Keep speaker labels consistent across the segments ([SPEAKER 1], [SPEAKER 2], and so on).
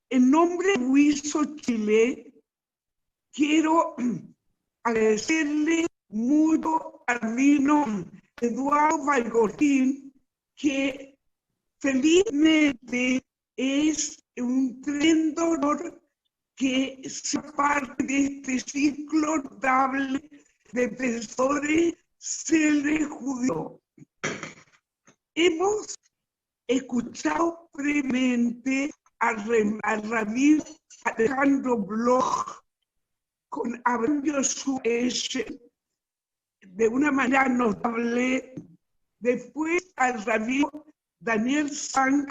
[SPEAKER 1] En nombre de WISO Chile, quiero agradecerle mucho al rabino Eduardo Valgortín, que felizmente es un tremendo honor que sea parte de este ciclo notable de pensadores célebres judíos. Hemos escuchado brevemente al rabino Alejandro Bloch con Abraham Joshua Heschel de una manera notable, después al rabino Daniel Sank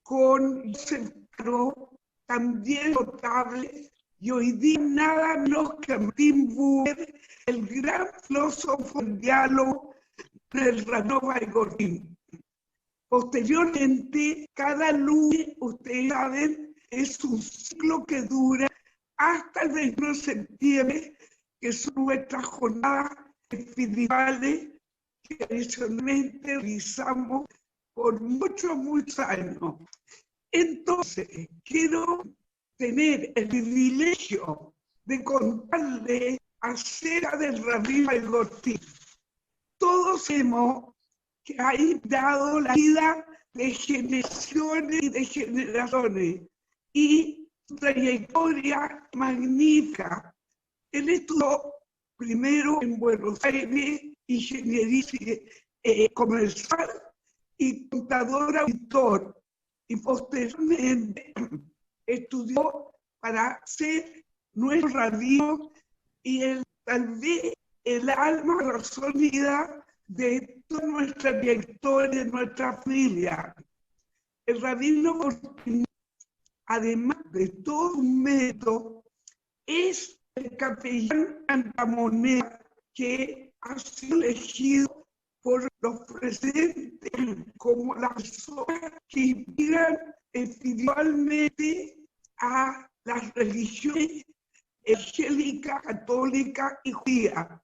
[SPEAKER 1] con Joseph Caro, también notable, y hoy día nada menos que Martin Buber, el gran filósofo del diálogo del rabino Valgortín. Posteriormente, cada lunes, ustedes saben, es un ciclo que dura hasta el 21 de septiembre, que son nuestras jornadas espirituales que tradicionalmente realizamos por muchos años. Entonces, quiero tener el privilegio de contarles acerca del rabino Valgortín. Todos hemos que ha dado la vida de generaciones y de generaciones, y su trayectoria magnífica. Él estudió primero en Buenos Aires, ingeniería comercial y contador auditor, y posteriormente estudió para ser nuestro rabino y tal vez el alma razonida de toda nuestra trayectoria, de nuestra familia. El rabino Valgortín, además de todo un mérito, es el capellán antamoneda que ha sido elegido por los presentes como las personas que inspiran espiritualmente a las religiones evangélica, católica y judía.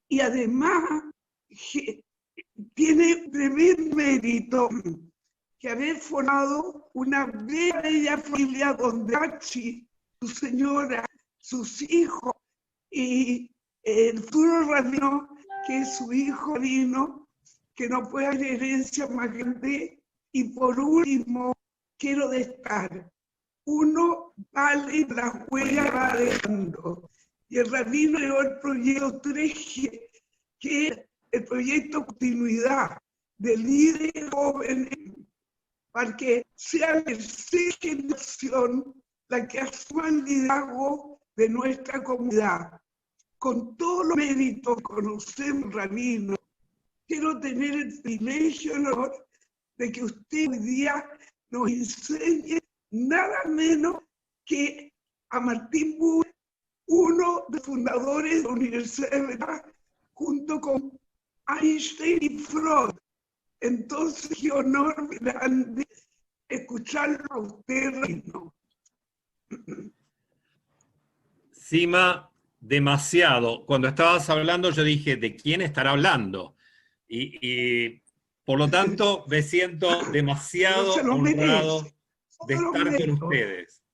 [SPEAKER 1] Y además tiene tremendo mérito que haber formado una bella familia donde Hachi, su señora, sus hijos y el futuro rabino, que es su hijo rabino, que no puede haber herencia más grande. Y por último, quiero destacar, uno vale la huella va dejando. Y el rabino llegó el proyecto 3G, que es el proyecto continuidad de líderes jóvenes, para que sea la tercera generación la que asuma el liderazgo de nuestra comunidad. Con todos los méritos que conocemos, rabino, quiero tener el privilegio y el honor de que usted hoy día nos enseñe nada menos que a Martin Buber, uno de los fundadores de la Universidad de Verdad, junto con Einstein y Freud. Entonces, qué honor grande escucharlo a usted, Reino.
[SPEAKER 2] Sima, demasiado. Cuando estabas hablando yo dije, ¿de quién estará hablando? Y por lo tanto me siento demasiado honrado de estar con ustedes.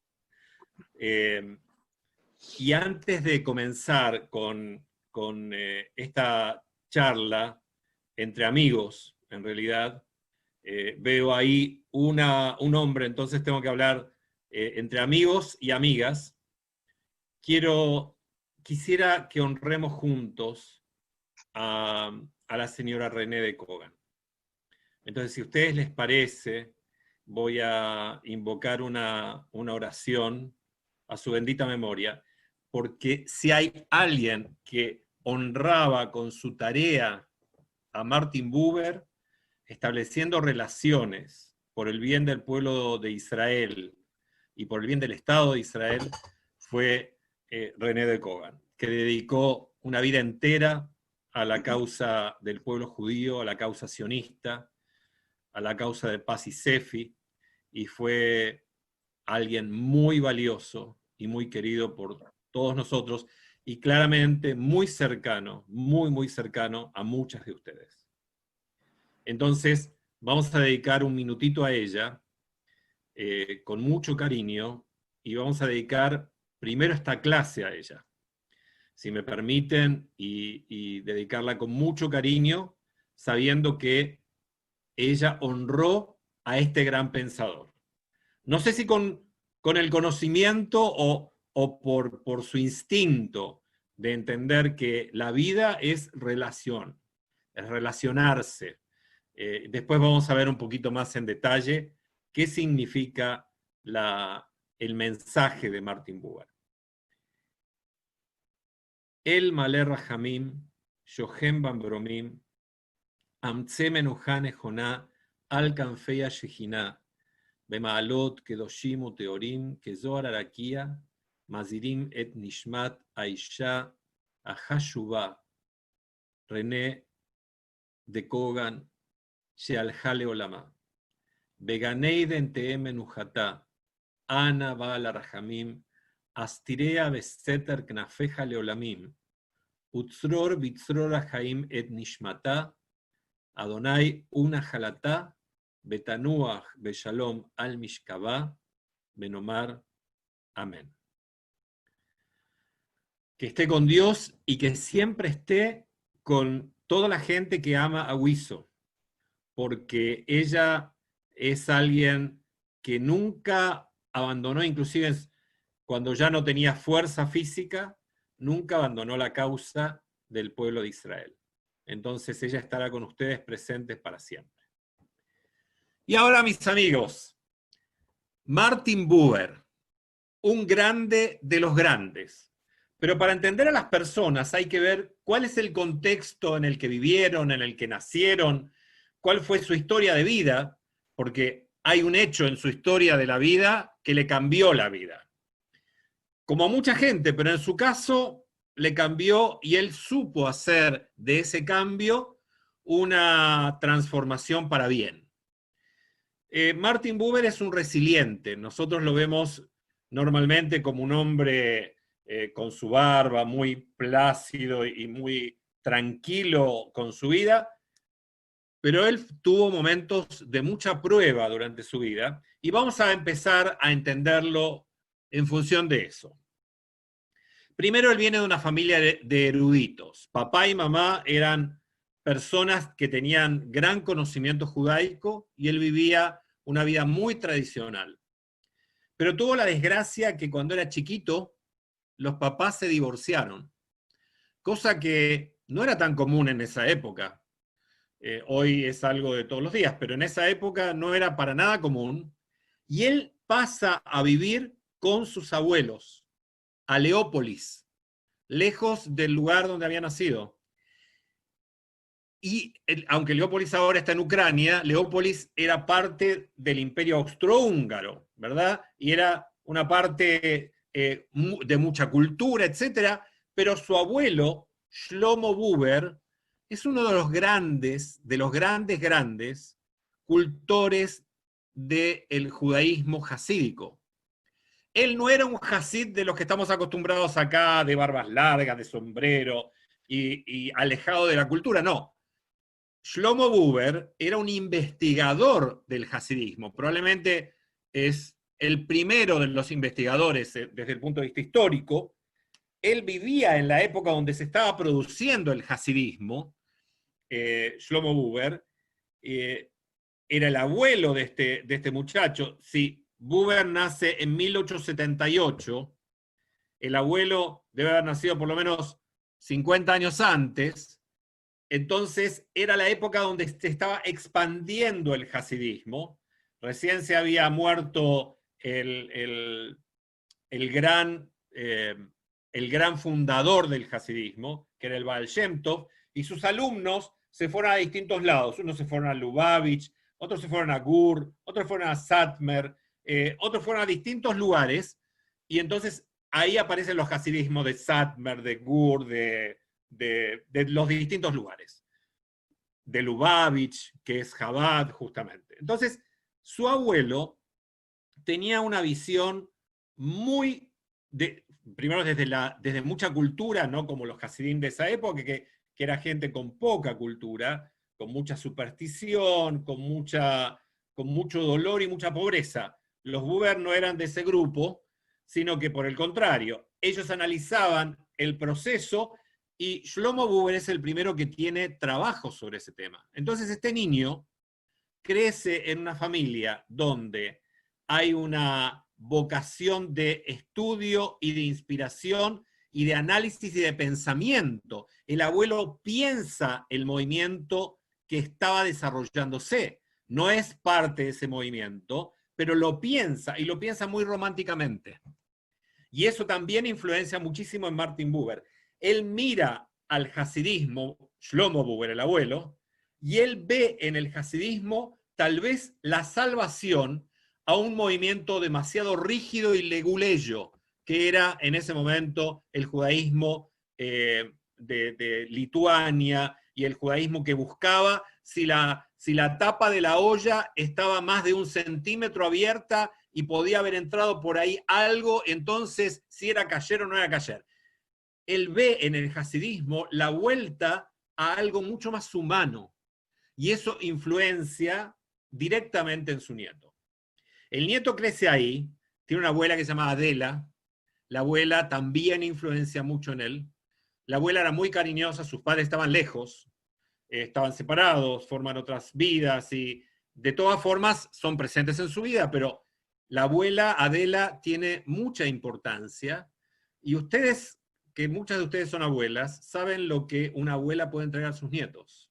[SPEAKER 2] Y antes de comenzar con esta charla entre amigos, en realidad, veo ahí un hombre, entonces tengo que hablar entre amigos y amigas. Quisiera que honremos juntos a la señora René de Kogan. Entonces, si a ustedes les parece, voy a invocar una oración a su bendita memoria, porque si hay alguien que honraba con su tarea a Martin Buber, estableciendo relaciones por el bien del pueblo de Israel y por el bien del Estado de Israel, fue René de Kogan, que dedicó una vida entera a la causa del pueblo judío, a la causa sionista, a la causa de Paz y Sefi, y fue alguien muy valioso y muy querido por todos nosotros, y claramente muy cercano, muy cercano a muchas de ustedes. Entonces, vamos a dedicar un minutito a ella, con mucho cariño, y vamos a dedicar primero esta clase a ella, si me permiten, y dedicarla con mucho cariño, sabiendo que ella honró a este gran pensador. No sé si con el conocimiento o por su instinto de entender que la vida es relación, es relacionarse. Después vamos a ver un poquito más en detalle qué significa el mensaje de Martin Buber. El Malé Rahamim, Yohem Bambromim, Amtse Menuhane Joná, Al Canfeya Shejiná, Bemaalot, Kedoshim Uteorim, Kezoar Arakia, Mazirim et Nishmat Aisha, Ahashuba, René de Kogan, Shealhale Olama, Beganeiden Teem Menuhatá, Ana Baal Rahamim, Astirea Beseter Knafeja Leolamim, Utzror Bitzror Ahaim et Nishmatá, Adonai una Jalatá, Betanuach Beshalom al Mishkabá, Benomar. Amén. Que esté con Dios y que siempre esté con toda la gente que ama a Huizo, porque ella es alguien que nunca abandonó, inclusive cuando ya no tenía fuerza física, nunca abandonó la causa del pueblo de Israel. Entonces ella estará con ustedes presentes para siempre. Y ahora, mis amigos, Martin Buber, un grande de los grandes. Pero para entender a las personas hay que ver cuál es el contexto en el que vivieron, en el que nacieron, cuál fue su historia de vida, porque hay un hecho en su historia de la vida que le cambió la vida. Como a mucha gente, pero en su caso le cambió y él supo hacer de ese cambio una transformación para bien. Martin Buber es un resiliente. Nosotros lo vemos normalmente como un hombre con su barba, muy plácido y muy tranquilo con su vida, pero él tuvo momentos de mucha prueba durante su vida y vamos a empezar a entenderlo en función de eso. Primero, él viene de una familia de eruditos. Papá y mamá eran personas que tenían gran conocimiento judaico y él vivía una vida muy tradicional. Pero tuvo la desgracia que cuando era chiquito, los papás se divorciaron, cosa que no era tan común en esa época. Hoy es algo de todos los días, pero en esa época no era para nada común. Y él pasa a vivir con sus abuelos a Leópolis, lejos del lugar donde había nacido. Y aunque Leópolis ahora está en Ucrania, Leópolis era parte del Imperio Austrohúngaro, ¿verdad? Y era una parte de mucha cultura, etc. Pero su abuelo, Shlomo Buber, es uno de los grandes cultores del judaísmo jasídico. Él no era un hasid de los que estamos acostumbrados acá, de barbas largas, de sombrero, y alejado de la cultura, no. Shlomo Buber era un investigador del hasidismo, probablemente es el primero de los investigadores desde el punto de vista histórico. Él vivía en la época donde se estaba produciendo el hasidismo. Shlomo Buber era el abuelo de este muchacho. Si Buber nace en 1878, el abuelo debe haber nacido por lo menos 50 años antes. Entonces era la época donde se estaba expandiendo el hasidismo. Recién se había muerto el gran fundador del hasidismo, que era el Baal Shem Tov, y sus alumnos se fueron a distintos lados. Unos se fueron a Lubavitch, otros se fueron a Gur, otros fueron a Satmer, otros fueron a distintos lugares, y entonces ahí aparecen los hasidismos de Satmer, de Gur, de los distintos lugares. De Lubavitch, que es Chabad, justamente. Entonces, su abuelo tenía una visión muy, primero desde mucha cultura, ¿no? Como los hasidim de esa época, que era gente con poca cultura, con mucha superstición, con mucho dolor y mucha pobreza. Los Buber no eran de ese grupo, sino que por el contrario, ellos analizaban el proceso y Shlomo Buber es el primero que tiene trabajo sobre ese tema. Entonces este niño crece en una familia donde hay una vocación de estudio y de inspiración y de análisis y de pensamiento. El abuelo piensa el movimiento que estaba desarrollándose. No es parte de ese movimiento, pero lo piensa, y lo piensa muy románticamente. Y eso también influencia muchísimo en Martin Buber. Él mira al hasidismo, Shlomo Buber, el abuelo, y él ve en el hasidismo tal vez la salvación a un movimiento demasiado rígido y leguleyo, que era en ese momento el judaísmo de Lituania, y el judaísmo que buscaba si la tapa de la olla estaba más de 1 centímetro abierta y podía haber entrado por ahí algo, entonces si era kasher o no era kasher. Él ve en el hasidismo la vuelta a algo mucho más humano, y eso influencia directamente en su nieto. El nieto crece ahí, tiene una abuela que se llama Adela, la abuela también influencia mucho en él. La abuela era muy cariñosa, sus padres estaban lejos, estaban separados, forman otras vidas, y de todas formas son presentes en su vida, pero la abuela Adela tiene mucha importancia, y ustedes, que muchas de ustedes son abuelas, saben lo que una abuela puede entregar a sus nietos,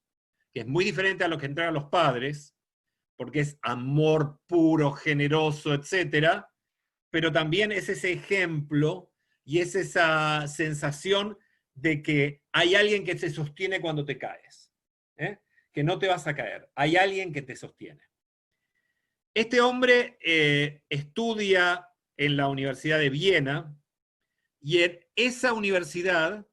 [SPEAKER 2] que es muy diferente a lo que entregan los padres, porque es amor puro, generoso, etc. Pero también es ese ejemplo y es esa sensación de que hay alguien que te sostiene cuando te caes, que no te vas a caer, hay alguien que te sostiene. Este hombre estudia en la Universidad de Viena, y en esa universidad,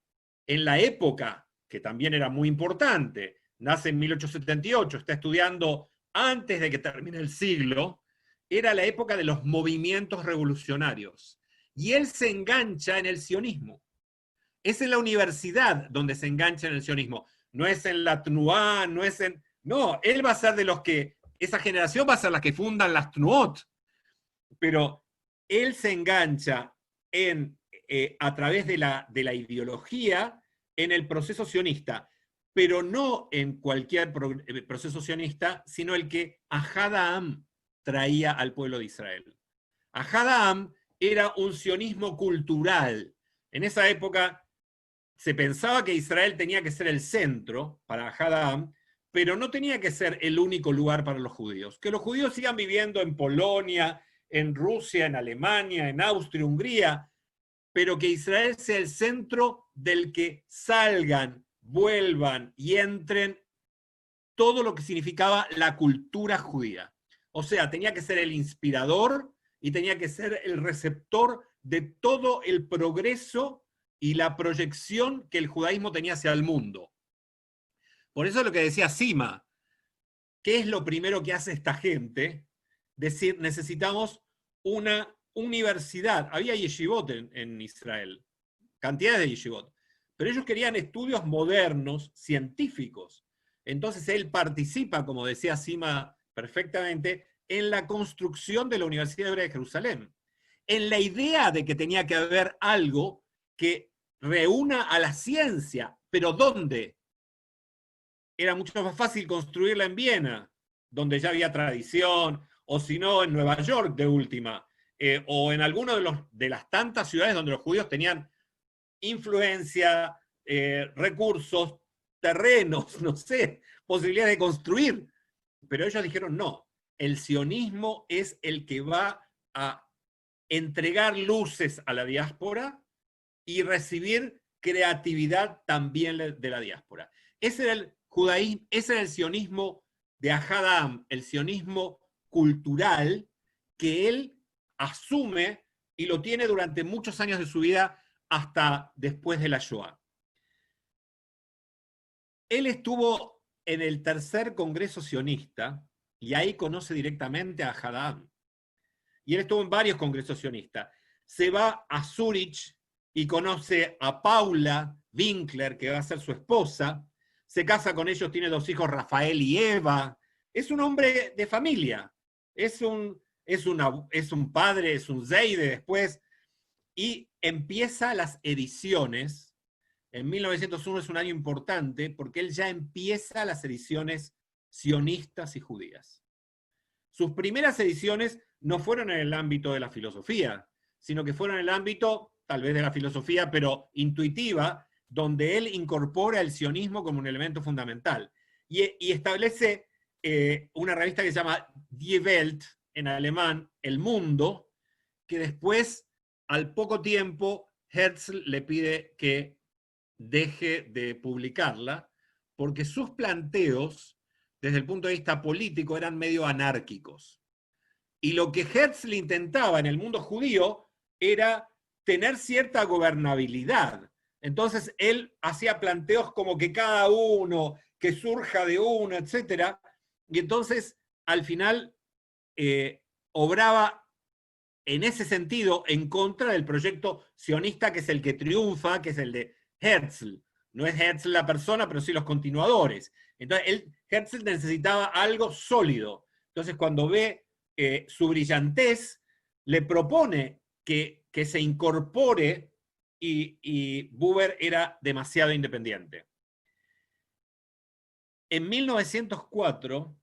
[SPEAKER 2] en la época, que también era muy importante, nace en 1878, está estudiando antes de que termine el siglo, era la época de los movimientos revolucionarios. Y él se engancha en el sionismo. Es en la universidad donde se engancha en el sionismo. No es en la Tnuá, no es en... No, él va a ser de los que... Esa generación va a ser la que fundan las Tnuot. Pero él se engancha a través de la ideología en el proceso sionista, pero no en cualquier proceso sionista, sino el que Ahad Ha'am traía al pueblo de Israel. Ahad Ha'am era un sionismo cultural. En esa época se pensaba que Israel tenía que ser el centro para Ahad Ha'am, pero no tenía que ser el único lugar para los judíos. Que los judíos sigan viviendo en Polonia, en Rusia, en Alemania, en Austria, Hungría, pero que Israel sea el centro del que salgan, vuelvan y entren todo lo que significaba la cultura judía. O sea, tenía que ser el inspirador y tenía que ser el receptor de todo el progreso y la proyección que el judaísmo tenía hacia el mundo. Por eso lo que decía Sima, ¿qué es lo primero que hace esta gente? Decir, necesitamos una universidad. Había yeshivot en Israel, cantidades de yeshivot, pero ellos querían estudios modernos, científicos. Entonces él participa, como decía Sima perfectamente, en la construcción de la Universidad Hebrea de Jerusalén, en la idea de que tenía que haber algo que reúna a la ciencia. ¿Pero dónde? Era mucho más fácil construirla en Viena, donde ya había tradición, o si no, en Nueva York de última, o en alguna de las tantas ciudades donde los judíos tenían influencia, recursos, terrenos, no sé, posibilidades de construir. Pero ellos dijeron, no, el sionismo es el que va a entregar luces a la diáspora y recibir creatividad también de la diáspora. Ese era el judaísmo, ese era el sionismo de Ahad Ha'am, el sionismo cultural que él asume y lo tiene durante muchos años de su vida hasta después de la Shoah. Él estuvo en el tercer congreso sionista y ahí conoce directamente a Ahad Ha'am. Y él estuvo en varios congresos sionistas. Se va a Zúrich y conoce a Paula Winkler, que va a ser su esposa. Se casa con ellos, tiene 2 hijos, Rafael y Eva. Es un hombre de familia. Es un padre, es un zeide después. y empieza las ediciones. En 1901 es un año importante porque él ya empieza las ediciones sionistas y judías. Sus primeras ediciones no fueron en el ámbito de la filosofía, sino que fueron en el ámbito, tal vez de la filosofía, pero intuitiva, donde él incorpora el sionismo como un elemento fundamental. Y establece una revista que se llama Die Welt, en alemán, El Mundo, que después, al poco tiempo, Herzl le pide que deje de publicarla, porque sus planteos, desde el punto de vista político, eran medio anárquicos. Y lo que Herzl intentaba en el mundo judío era tener cierta gobernabilidad. Entonces él hacía planteos como que cada uno, que surja de uno, etc. Y entonces, al final, obraba en ese sentido en contra del proyecto sionista, que es el que triunfa, que es el de Herzl. No es Herzl la persona, pero sí los continuadores. Entonces, Herzl necesitaba algo sólido. Entonces, cuando ve su brillantez, le propone que se incorpore, y Buber era demasiado independiente. En 1904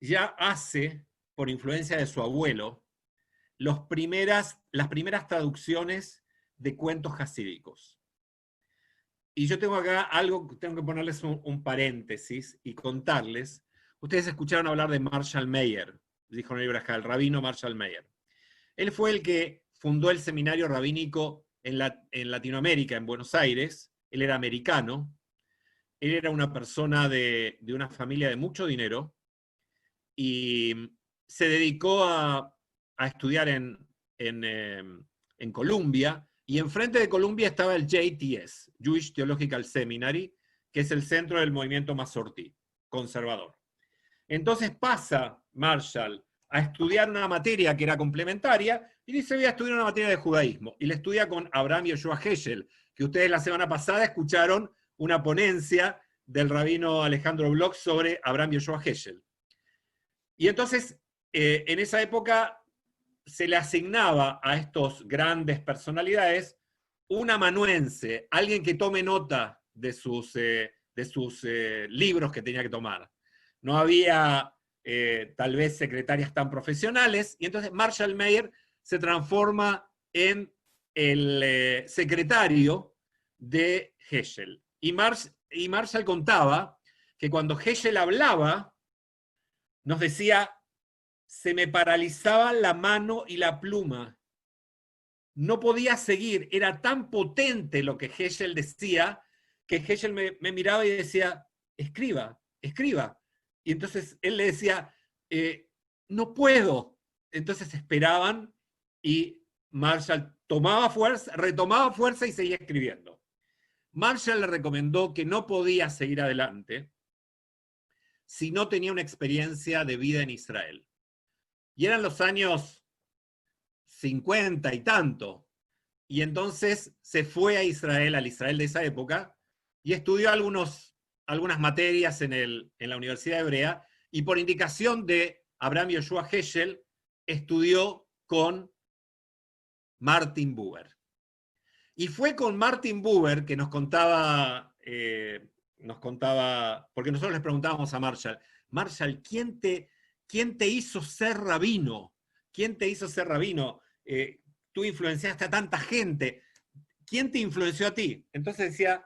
[SPEAKER 2] ya hace, por influencia de su abuelo, las primeras traducciones de cuentos hasídicos. Y yo tengo acá algo, tengo que ponerles un paréntesis y contarles. Ustedes escucharon hablar de Marshall Mayer, dijo Neri Brajal, el rabino Marshall Mayer. Él fue el que fundó el seminario rabínico en Latinoamérica, en Buenos Aires. Él era americano. Él era una persona de una familia de mucho dinero y se dedicó a estudiar en Columbia, y enfrente de Columbia estaba el JTS, Jewish Theological Seminary, que es el centro del movimiento masortí, conservador. Entonces pasa Marshall a estudiar una materia que era complementaria, y dice: voy a estudiar una materia de judaísmo, y la estudia con Abraham Yoshua Heschel, que ustedes la semana pasada escucharon una ponencia del rabino Alejandro Bloch sobre Abraham Yoshua Heschel. Y entonces, en esa época, se le asignaba a estos grandes personalidades un amanuense, alguien que tome nota de sus libros que tenía que tomar. No había tal vez secretarias tan profesionales, y entonces Marshall Mayer se transforma en el secretario de Heschel. Y Marshall contaba que cuando Heschel hablaba, nos decía: se me paralizaba la mano y la pluma. No podía seguir, era tan potente lo que Heschel decía, que Heschel me miraba y decía: escriba, escriba. Y entonces él le decía: no puedo. Entonces esperaban, y Marshall tomaba fuerza, retomaba fuerza y seguía escribiendo. Marshall le recomendó que no podía seguir adelante si no tenía una experiencia de vida en Israel. Y eran los años 50 y tanto. Y entonces se fue a Israel, al Israel de esa época, y estudió algunas materias en la Universidad Hebrea, y por indicación de Abraham Yoshua Heschel, estudió con Martin Buber. Y fue con Martin Buber que nos contaba, porque nosotros les preguntábamos a Marshall: Marshall, ¿quién te hizo ser rabino? ¿Quién te hizo ser rabino? Tú influenciaste a tanta gente. ¿Quién te influenció a ti? Entonces decía,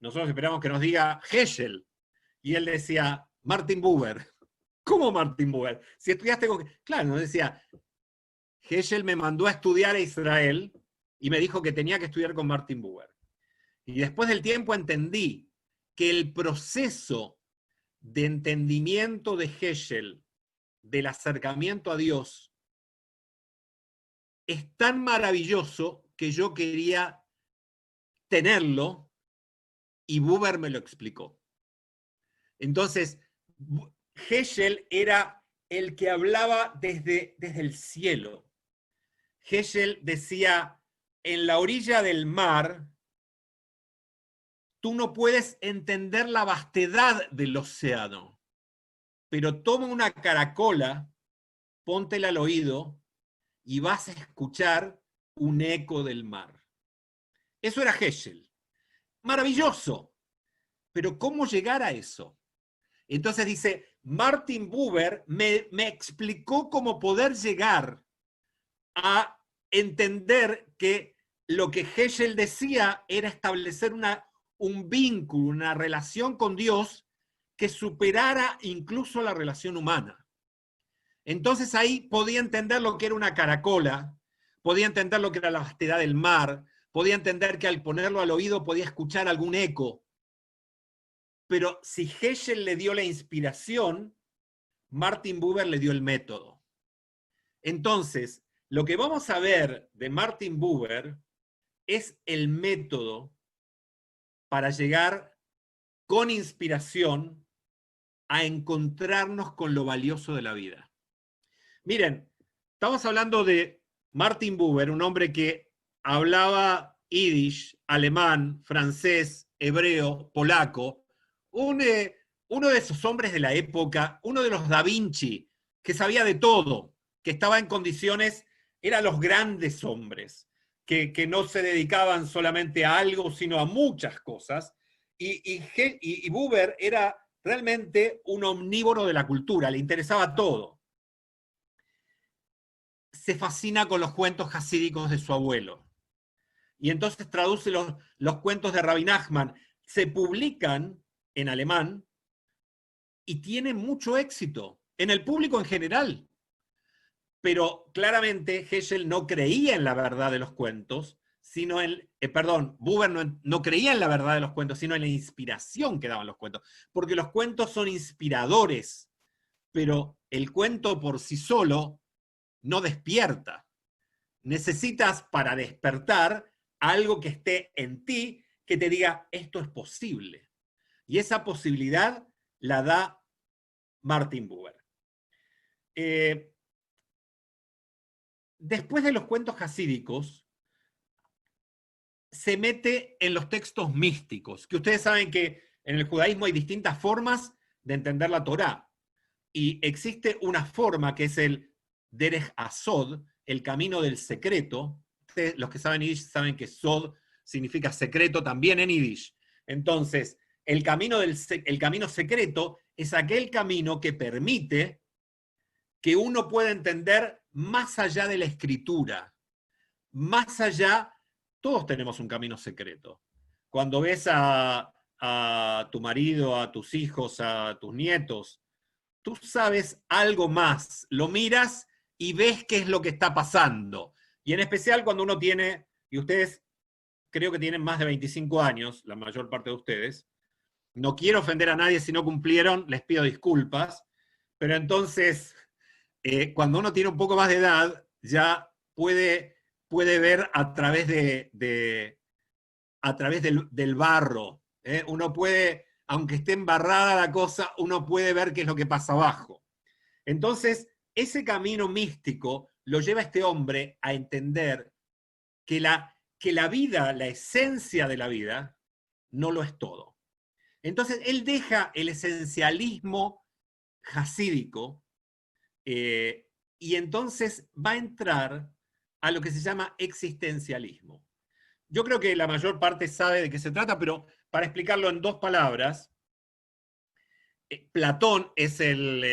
[SPEAKER 2] nosotros esperamos que nos diga Heschel. Y él decía: Martin Buber. ¿Cómo Martin Buber? Si estudiaste con... Claro, nos decía, Heschel me mandó a estudiar a Israel y me dijo que tenía que estudiar con Martin Buber. Y después del tiempo entendí que el proceso de entendimiento de Heschel, del acercamiento a Dios, es tan maravilloso que yo quería tenerlo, y Buber me lo explicó. Entonces, Heschel era el que hablaba desde el cielo. Heschel decía: en la orilla del mar, tú no puedes entender la vastedad del océano, pero toma una caracola, póntela al oído, y vas a escuchar un eco del mar. Eso era Heschel. Maravilloso. Pero ¿cómo llegar a eso? Entonces dice, Martin Buber me explicó cómo poder llegar a entender que lo que Heschel decía era establecer un vínculo, una relación con Dios que superara incluso la relación humana. Entonces ahí podía entender lo que era una caracola, podía entender lo que era la vastedad del mar, podía entender que al ponerlo al oído podía escuchar algún eco. Pero si Heschel le dio la inspiración, Martin Buber le dio el método. Entonces, lo que vamos a ver de Martin Buber es el método para llegar con inspiración a encontrarnos con lo valioso de la vida. Miren, estamos hablando de Martin Buber, un hombre que hablaba yiddish, alemán, francés, hebreo, polaco, uno de esos hombres de la época, uno de los Da Vinci, que sabía de todo, que estaba en condiciones, eran los grandes hombres, que no se dedicaban solamente a algo, sino a muchas cosas, y Buber era realmente un omnívoro de la cultura, le interesaba todo. Se fascina con los cuentos hasídicos de su abuelo. Y entonces traduce los cuentos de Rabbi Nachman. Se publican en alemán y tienen mucho éxito en el público en general. Pero claramente Heschel no creía en la verdad de los cuentos, sino Buber no creía en la verdad de los cuentos, sino en la inspiración que daban los cuentos. Porque los cuentos son inspiradores, pero el cuento por sí solo no despierta. Necesitas para despertar algo que esté en ti que te diga, esto es posible. Y esa posibilidad la da Martin Buber. Después de los cuentos hasídicos, se mete en los textos místicos, que ustedes saben que en el judaísmo hay distintas formas de entender la Torá. Y existe una forma que es el Derech Asod, el camino del secreto. Ustedes, los que saben yiddish, saben que Sod significa secreto también en yiddish. Entonces, el camino secreto es aquel camino que permite que uno pueda entender más allá de la escritura, más allá, todos tenemos un camino secreto. Cuando ves a tu marido, a tus hijos, a tus nietos, tú sabes algo más, lo miras y ves qué es lo que está pasando. Y en especial cuando uno tiene, y ustedes creo que tienen más de 25 años, la mayor parte de ustedes, no quiero ofender a nadie si no cumplieron, les pido disculpas, pero entonces, cuando uno tiene un poco más de edad, ya puede ver a través del barro. Uno puede, aunque esté embarrada la cosa, uno puede ver qué es lo que pasa abajo. Entonces, ese camino místico lo lleva a este hombre a entender que la vida, la esencia de la vida, no lo es todo. Entonces, él deja el esencialismo hasídico y entonces va a entrar a lo que se llama existencialismo. Yo creo que la mayor parte sabe de qué se trata, pero para explicarlo en 2 palabras, Platón es el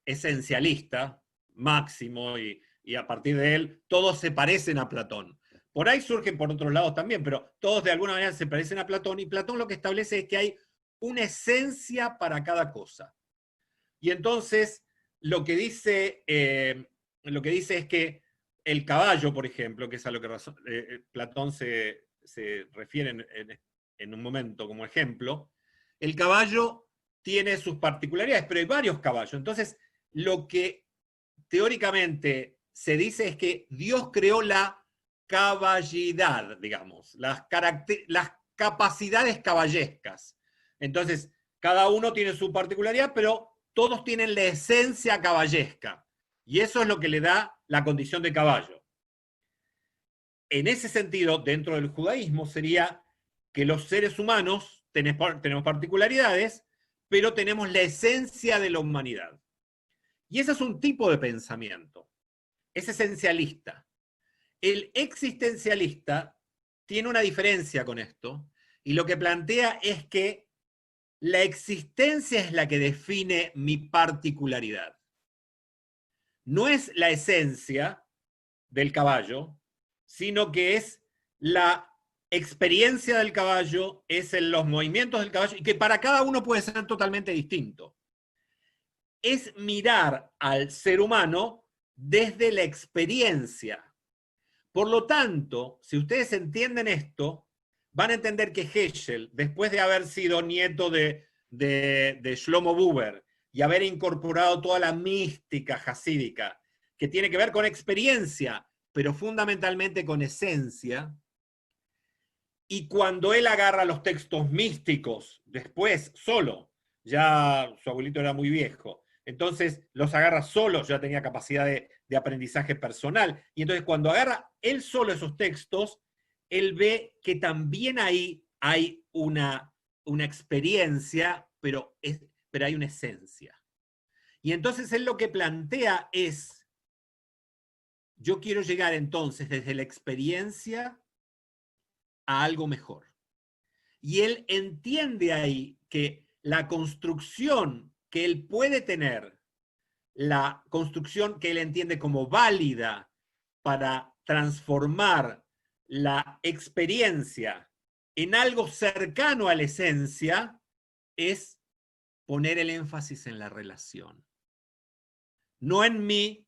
[SPEAKER 2] esencialista máximo y a partir de él todos se parecen a Platón. Por ahí surgen por otros lados también, pero todos de alguna manera se parecen a Platón y Platón lo que establece es que hay una esencia para cada cosa. Y entonces lo que dice es que el caballo, por ejemplo, que es a lo que Platón se refiere en un momento como ejemplo, el caballo tiene sus particularidades, pero hay varios caballos. Entonces, lo que teóricamente se dice es que Dios creó la caballidad, digamos, las capacidades caballescas. Entonces, cada uno tiene su particularidad, pero todos tienen la esencia caballesca. Y eso es lo que le da la condición de caballo. En ese sentido, dentro del judaísmo, sería que los seres humanos tenemos particularidades, pero tenemos la esencia de la humanidad. Y ese es un tipo de pensamiento. Es esencialista. El existencialista tiene una diferencia con esto, y lo que plantea es que la existencia es la que define mi particularidad. No es la esencia del caballo, sino que es la experiencia del caballo, es en los movimientos del caballo, y que para cada uno puede ser totalmente distinto. Es mirar al ser humano desde la experiencia. Por lo tanto, si ustedes entienden esto, van a entender que Heschel, después de haber sido nieto de Shlomo Buber y haber incorporado toda la mística jasídica, que tiene que ver con experiencia, pero fundamentalmente con esencia, y cuando él agarra los textos místicos, después solo, ya su abuelito era muy viejo, entonces los agarra solo, ya tenía capacidad de aprendizaje personal, y entonces cuando agarra él solo esos textos, él ve que también ahí hay una experiencia, pero hay una esencia. Y entonces él lo que plantea es, yo quiero llegar entonces desde la experiencia a algo mejor. Y él entiende ahí que la construcción que él puede tener, la construcción que él entiende como válida para transformar la experiencia en algo cercano a la esencia, es poner el énfasis en la relación. No en mí,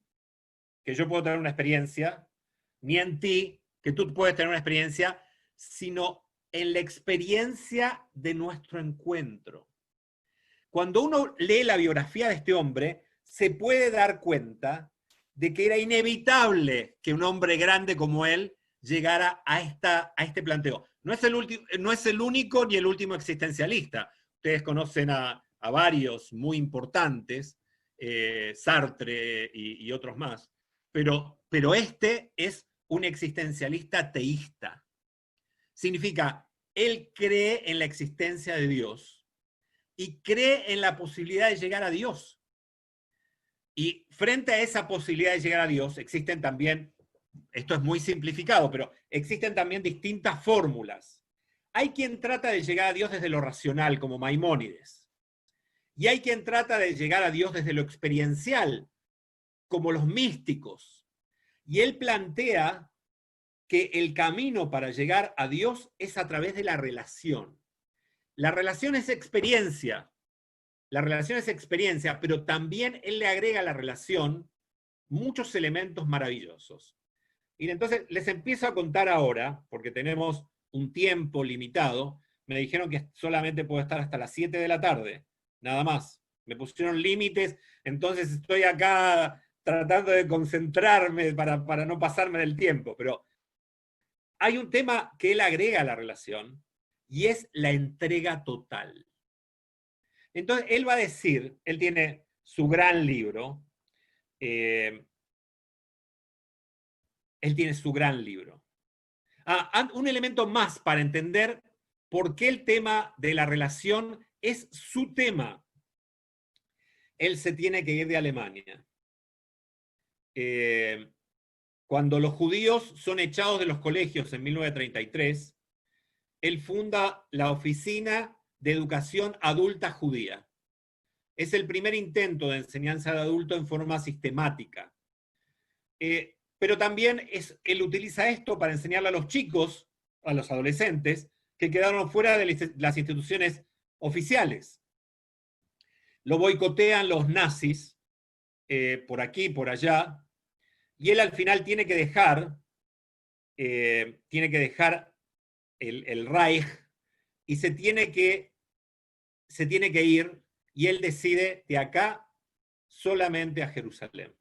[SPEAKER 2] que yo puedo tener una experiencia, ni en ti, que tú puedes tener una experiencia, sino en la experiencia de nuestro encuentro. Cuando uno lee la biografía de este hombre, se puede dar cuenta de que era inevitable que un hombre grande como él llegara a este planteo. No es el único ni el último existencialista. Ustedes conocen a varios muy importantes, Sartre y otros más, pero este es un existencialista teísta. Significa, él cree en la existencia de Dios y cree en la posibilidad de llegar a Dios. Y frente a esa posibilidad de llegar a Dios, existen también, esto es muy simplificado, pero existen también distintas fórmulas. Hay quien trata de llegar a Dios desde lo racional, como Maimónides. Y hay quien trata de llegar a Dios desde lo experiencial, como los místicos. Y él plantea que el camino para llegar a Dios es a través de la relación. La relación es experiencia. La relación es experiencia, pero también él le agrega a la relación muchos elementos maravillosos. Y entonces les empiezo a contar ahora, porque tenemos un tiempo limitado. Me dijeron que solamente puedo estar hasta las 7 de la tarde, nada más. Me pusieron límites, entonces estoy acá tratando de concentrarme para no pasarme del tiempo, pero hay un tema que él agrega a la relación, y es la entrega total. Entonces, él va a decir, él tiene su gran libro, él tiene su gran libro. Un elemento más para entender por qué el tema de la relación es su tema. Él se tiene que ir de Alemania. Cuando los judíos son echados de los colegios en 1933, él funda la Oficina de Educación Adulta Judía. Es el primer intento de enseñanza de adulto en forma sistemática. Pero también él utiliza esto para enseñarle a los chicos, a los adolescentes, que quedaron fuera de las instituciones oficiales. Lo boicotean los nazis, por aquí, por allá, y él al final tiene que dejar el Reich, y se tiene que ir, y él decide de acá solamente a Jerusalén.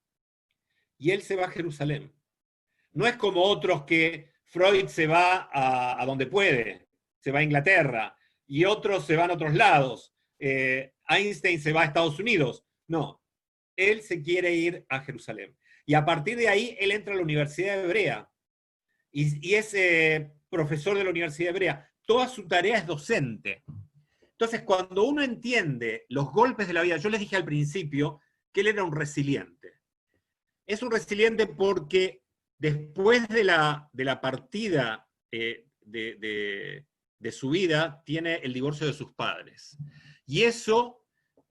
[SPEAKER 2] Y él se va a Jerusalén. No es como otros que Freud se va a donde puede, se va a Inglaterra, y otros se van a otros lados. Einstein se va a Estados Unidos. No, él se quiere ir a Jerusalén. Y a partir de ahí, él entra a la Universidad Hebrea, y es profesor de la Universidad Hebrea. Toda su tarea es docente. Entonces, cuando uno entiende los golpes de la vida, yo les dije al principio que él era un resiliente. Es un resiliente porque después de la partida de su vida, tiene el divorcio de sus padres. Y eso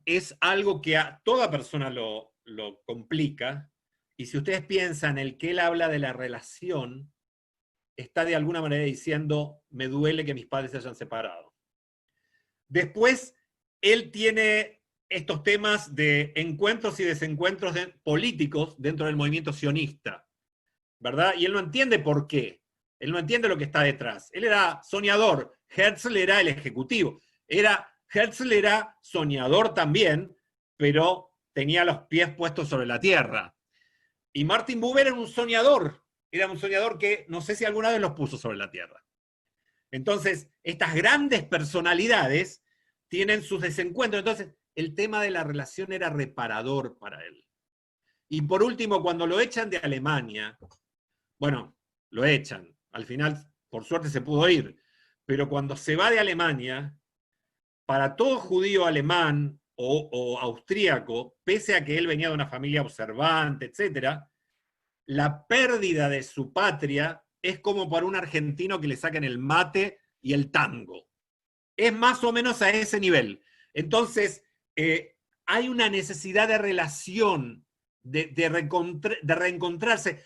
[SPEAKER 2] es algo que a toda persona lo complica, y si ustedes piensan, el que él habla de la relación, está de alguna manera diciendo, me duele que mis padres se hayan separado. Después, él tiene estos temas de encuentros y desencuentros políticos dentro del movimiento sionista, ¿verdad? Y él no entiende por qué. Él no entiende lo que está detrás. Él era soñador, Herzl era el ejecutivo. Herzl era soñador también, pero tenía los pies puestos sobre la tierra. Y Martin Buber era un soñador que no sé si alguna vez los puso sobre la tierra. Entonces, estas grandes personalidades tienen sus desencuentros. Entonces, el tema de la relación era reparador para él. Y por último, cuando lo echan de Alemania, bueno, lo echan. Al final, por suerte, se pudo ir. Pero cuando se va de Alemania, para todo judío alemán o austríaco, pese a que él venía de una familia observante, etc., la pérdida de su patria es como para un argentino que le saquen el mate y el tango. Es más o menos a ese nivel. Entonces, hay una necesidad de relación, de reencontrarse.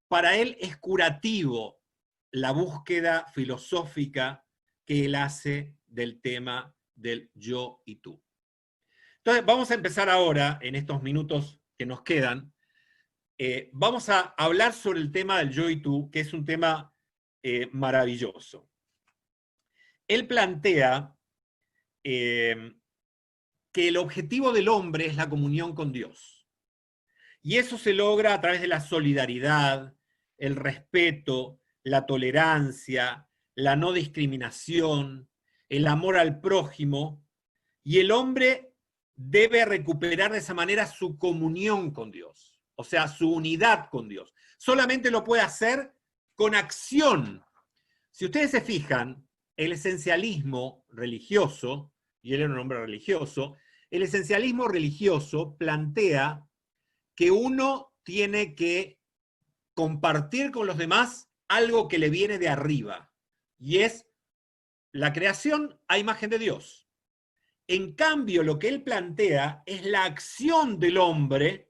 [SPEAKER 2] Para él es curativo la búsqueda filosófica que él hace del tema del yo y tú. Entonces, vamos a empezar ahora, en estos minutos que nos quedan, vamos a hablar sobre el tema del yo y tú, que es un tema maravilloso. Él plantea que el objetivo del hombre es la comunión con Dios. Y eso se logra a través de la solidaridad, el respeto, la tolerancia, la no discriminación, el amor al prójimo, y el hombre debe recuperar de esa manera su comunión con Dios. O sea, su unidad con Dios. Solamente lo puede hacer con acción. Si ustedes se fijan, el esencialismo religioso, y él era un hombre religioso, el esencialismo religioso plantea que uno tiene que compartir con los demás algo que le viene de arriba, y es la creación a imagen de Dios. En cambio, lo que él plantea es la acción del hombre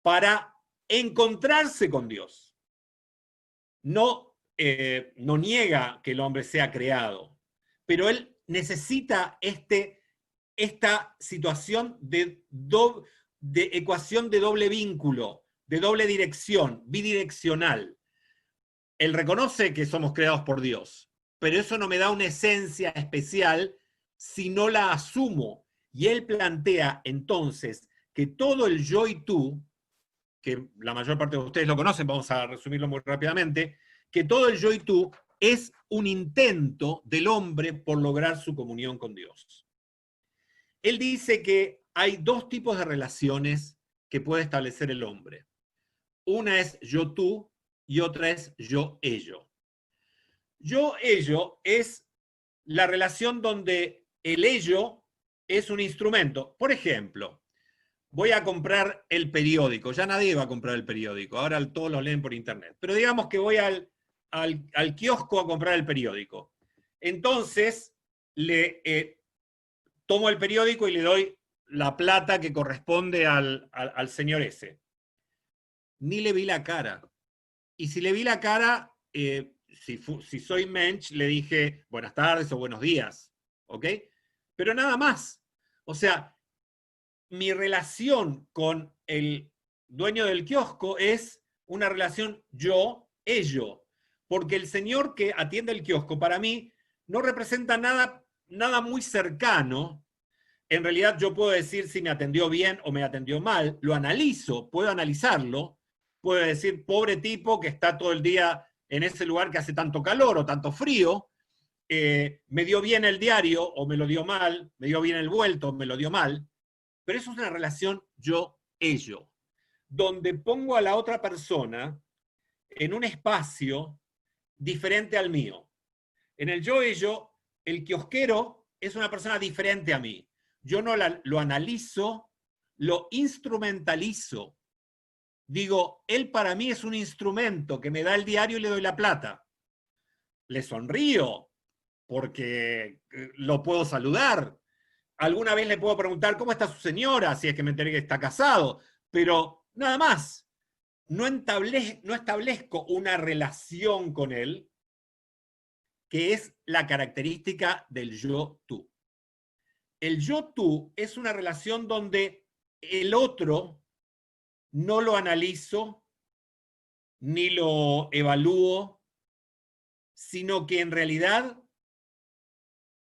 [SPEAKER 2] para encontrarse con Dios. No niega que el hombre sea creado, pero él necesita esta situación de ecuación de doble vínculo, de doble dirección, bidireccional. Él reconoce que somos creados por Dios, pero eso no me da una esencia especial si no la asumo. Y él plantea entonces que todo el yo y tú, que la mayor parte de ustedes lo conocen, vamos a resumirlo muy rápidamente, que todo el yo y tú es un intento del hombre por lograr su comunión con Dios. Él dice que hay dos tipos de relaciones que puede establecer el hombre. Una es yo-tú y otra es yo-ello. Yo-ello es la relación donde el ello es un instrumento. Por ejemplo, voy a comprar el periódico. Ya nadie va a comprar el periódico. Ahora todos lo leen por internet. Pero digamos que voy al kiosco a comprar el periódico. Entonces, tomo el periódico y le doy la plata que corresponde al señor ese. Ni le vi la cara. Y si le vi la cara, si soy mensch, le dije buenas tardes o buenos días. ¿Ok? Pero nada más. O sea, mi relación con el dueño del kiosco es una relación yo-ello. Porque el señor que atiende el kiosco, para mí, no representa nada muy cercano. En realidad yo puedo decir si me atendió bien o me atendió mal, lo analizo, puedo analizarlo, puedo decir, pobre tipo que está todo el día en ese lugar que hace tanto calor o tanto frío, me dio bien el diario o me lo dio mal, me dio bien el vuelto o me lo dio mal, pero eso es una relación yo-ello, donde pongo a la otra persona en un espacio diferente al mío. En el yo-ello, el kiosquero es una persona diferente a mí. Yo no lo analizo, lo instrumentalizo. digo, él para mí es un instrumento que me da el diario y le doy la plata. Le sonrío porque lo puedo saludar. Alguna vez le puedo preguntar cómo está su señora, si es que me enteré que está casado, pero nada más. No establezco una relación con él, que es la característica del yo-tú. El yo-tú es una relación donde el otro no lo analizo ni lo evalúo, sino que en realidad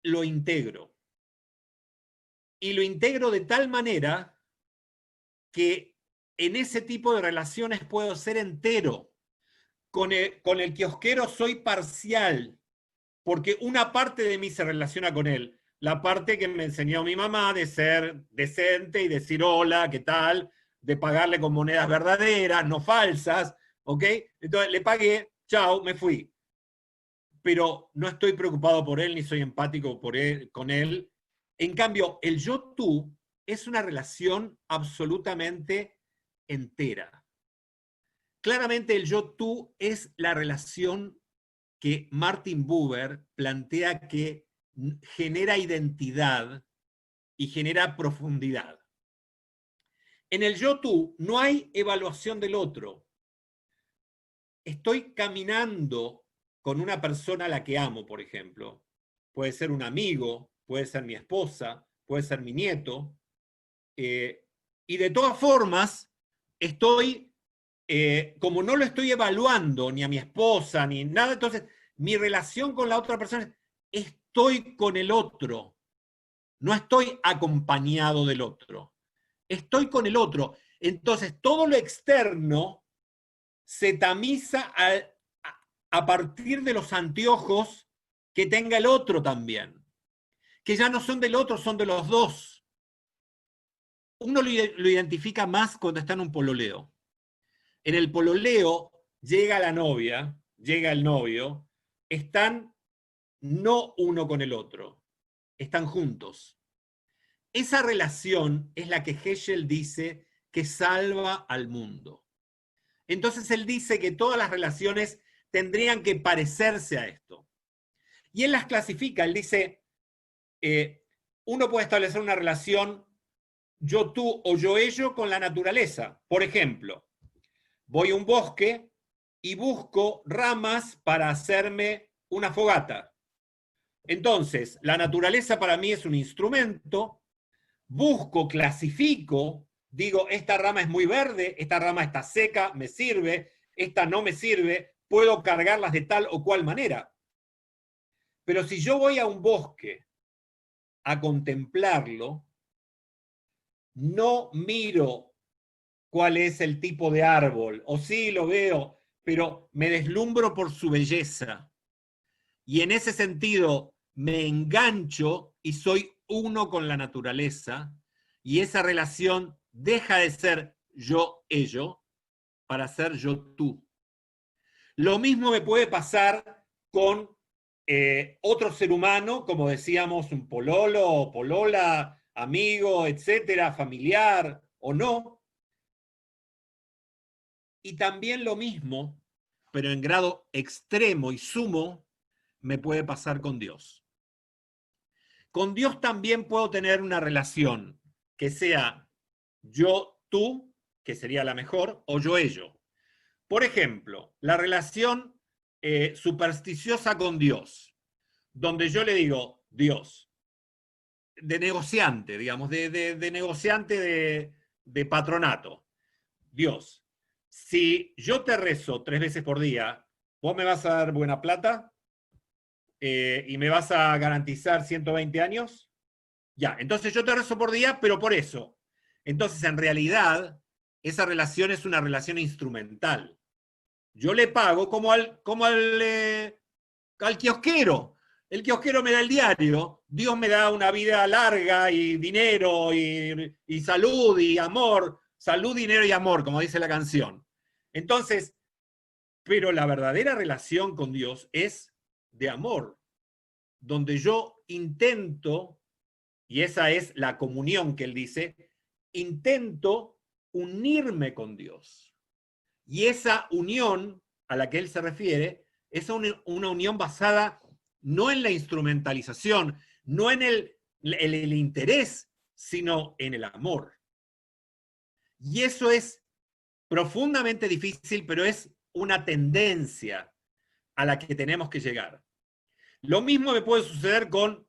[SPEAKER 2] lo integro. Y lo integro de tal manera que en ese tipo de relaciones puedo ser entero. Con el kiosquero soy parcial, porque una parte de mí se relaciona con él. La parte que me enseñó mi mamá de ser decente y decir hola, ¿qué tal? De pagarle con monedas verdaderas, no falsas, ¿ok? Entonces le pagué, chao, me fui. Pero no estoy preocupado por él, ni soy empático con él. En cambio, el yo-tú es una relación absolutamente entera. Claramente el yo-tú es la relación que Martin Buber plantea que genera identidad y genera profundidad. En el yo-tú no hay evaluación del otro. Estoy caminando con una persona a la que amo, por ejemplo. Puede ser un amigo, puede ser mi esposa, puede ser mi nieto. Y de todas formas, estoy, como no lo estoy evaluando, ni a mi esposa, ni nada, entonces mi relación con la otra persona es, estoy con el otro, no estoy acompañado del otro, estoy con el otro. Entonces todo lo externo se tamiza a partir de los anteojos que tenga el otro también, que ya no son del otro, son de los dos. Uno lo identifica más cuando está en un pololeo. En el pololeo llega la novia, llega el novio, están no uno con el otro, están juntos. Esa relación es la que Heschel dice que salva al mundo. Entonces él dice que todas las relaciones tendrían que parecerse a esto. Y él las clasifica, él dice, uno puede establecer una relación yo-tú o yo-ello con la naturaleza. Por ejemplo, voy a un bosque y busco ramas para hacerme una fogata. Entonces, la naturaleza para mí es un instrumento, busco, clasifico, digo, esta rama es muy verde, esta rama está seca, me sirve, esta no me sirve, puedo cargarlas de tal o cual manera. Pero si yo voy a un bosque a contemplarlo, no miro cuál es el tipo de árbol, o sí lo veo, pero me deslumbro por su belleza. Y en ese sentido me engancho y soy uno con la naturaleza, y esa relación deja de ser yo-ello para ser yo-tú. Lo mismo me puede pasar con otro ser humano, como decíamos, un pololo o polola, amigo, etcétera, familiar o no. Y también lo mismo, pero en grado extremo y sumo, me puede pasar con Dios. Con Dios también puedo tener una relación que sea yo-tú, que sería la mejor, o yo-ello. Por ejemplo, la relación supersticiosa con Dios, donde yo le digo, Dios, de negociante, digamos, de negociante de patronato. Dios, si yo te rezo 3 veces por día, ¿vos me vas a dar buena plata? ¿Y me vas a garantizar 120 años? Ya, entonces yo te rezo por día, pero por eso. Entonces, en realidad, esa relación es una relación instrumental. Yo le pago como al kiosquero. El kiosquero me da el diario, Dios me da una vida larga y dinero y salud y amor, salud, dinero y amor, como dice la canción. Entonces, pero la verdadera relación con Dios es de amor, donde yo intento, y esa es la comunión que él dice, intento unirme con Dios. Y esa unión a la que él se refiere es una unión basada no en la instrumentalización, no en el interés, sino en el amor. Y eso es profundamente difícil, pero es una tendencia a la que tenemos que llegar. Lo mismo me puede suceder con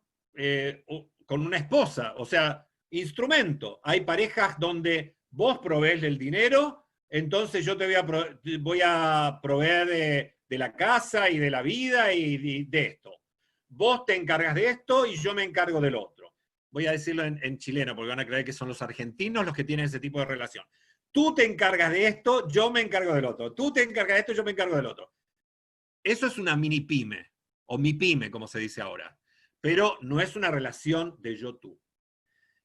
[SPEAKER 2] una esposa, o sea, instrumento. Hay parejas donde vos provees el dinero, entonces yo te voy a proveer de la casa y de la vida y de esto. Vos te encargas de esto y yo me encargo del otro. Voy a decirlo en chileno, porque van a creer que son los argentinos los que tienen ese tipo de relación. Tú te encargas de esto, yo me encargo del otro. Tú te encargas de esto, yo me encargo del otro. Eso es una mini pyme, o mi pyme, como se dice ahora. Pero no es una relación de yo-tú.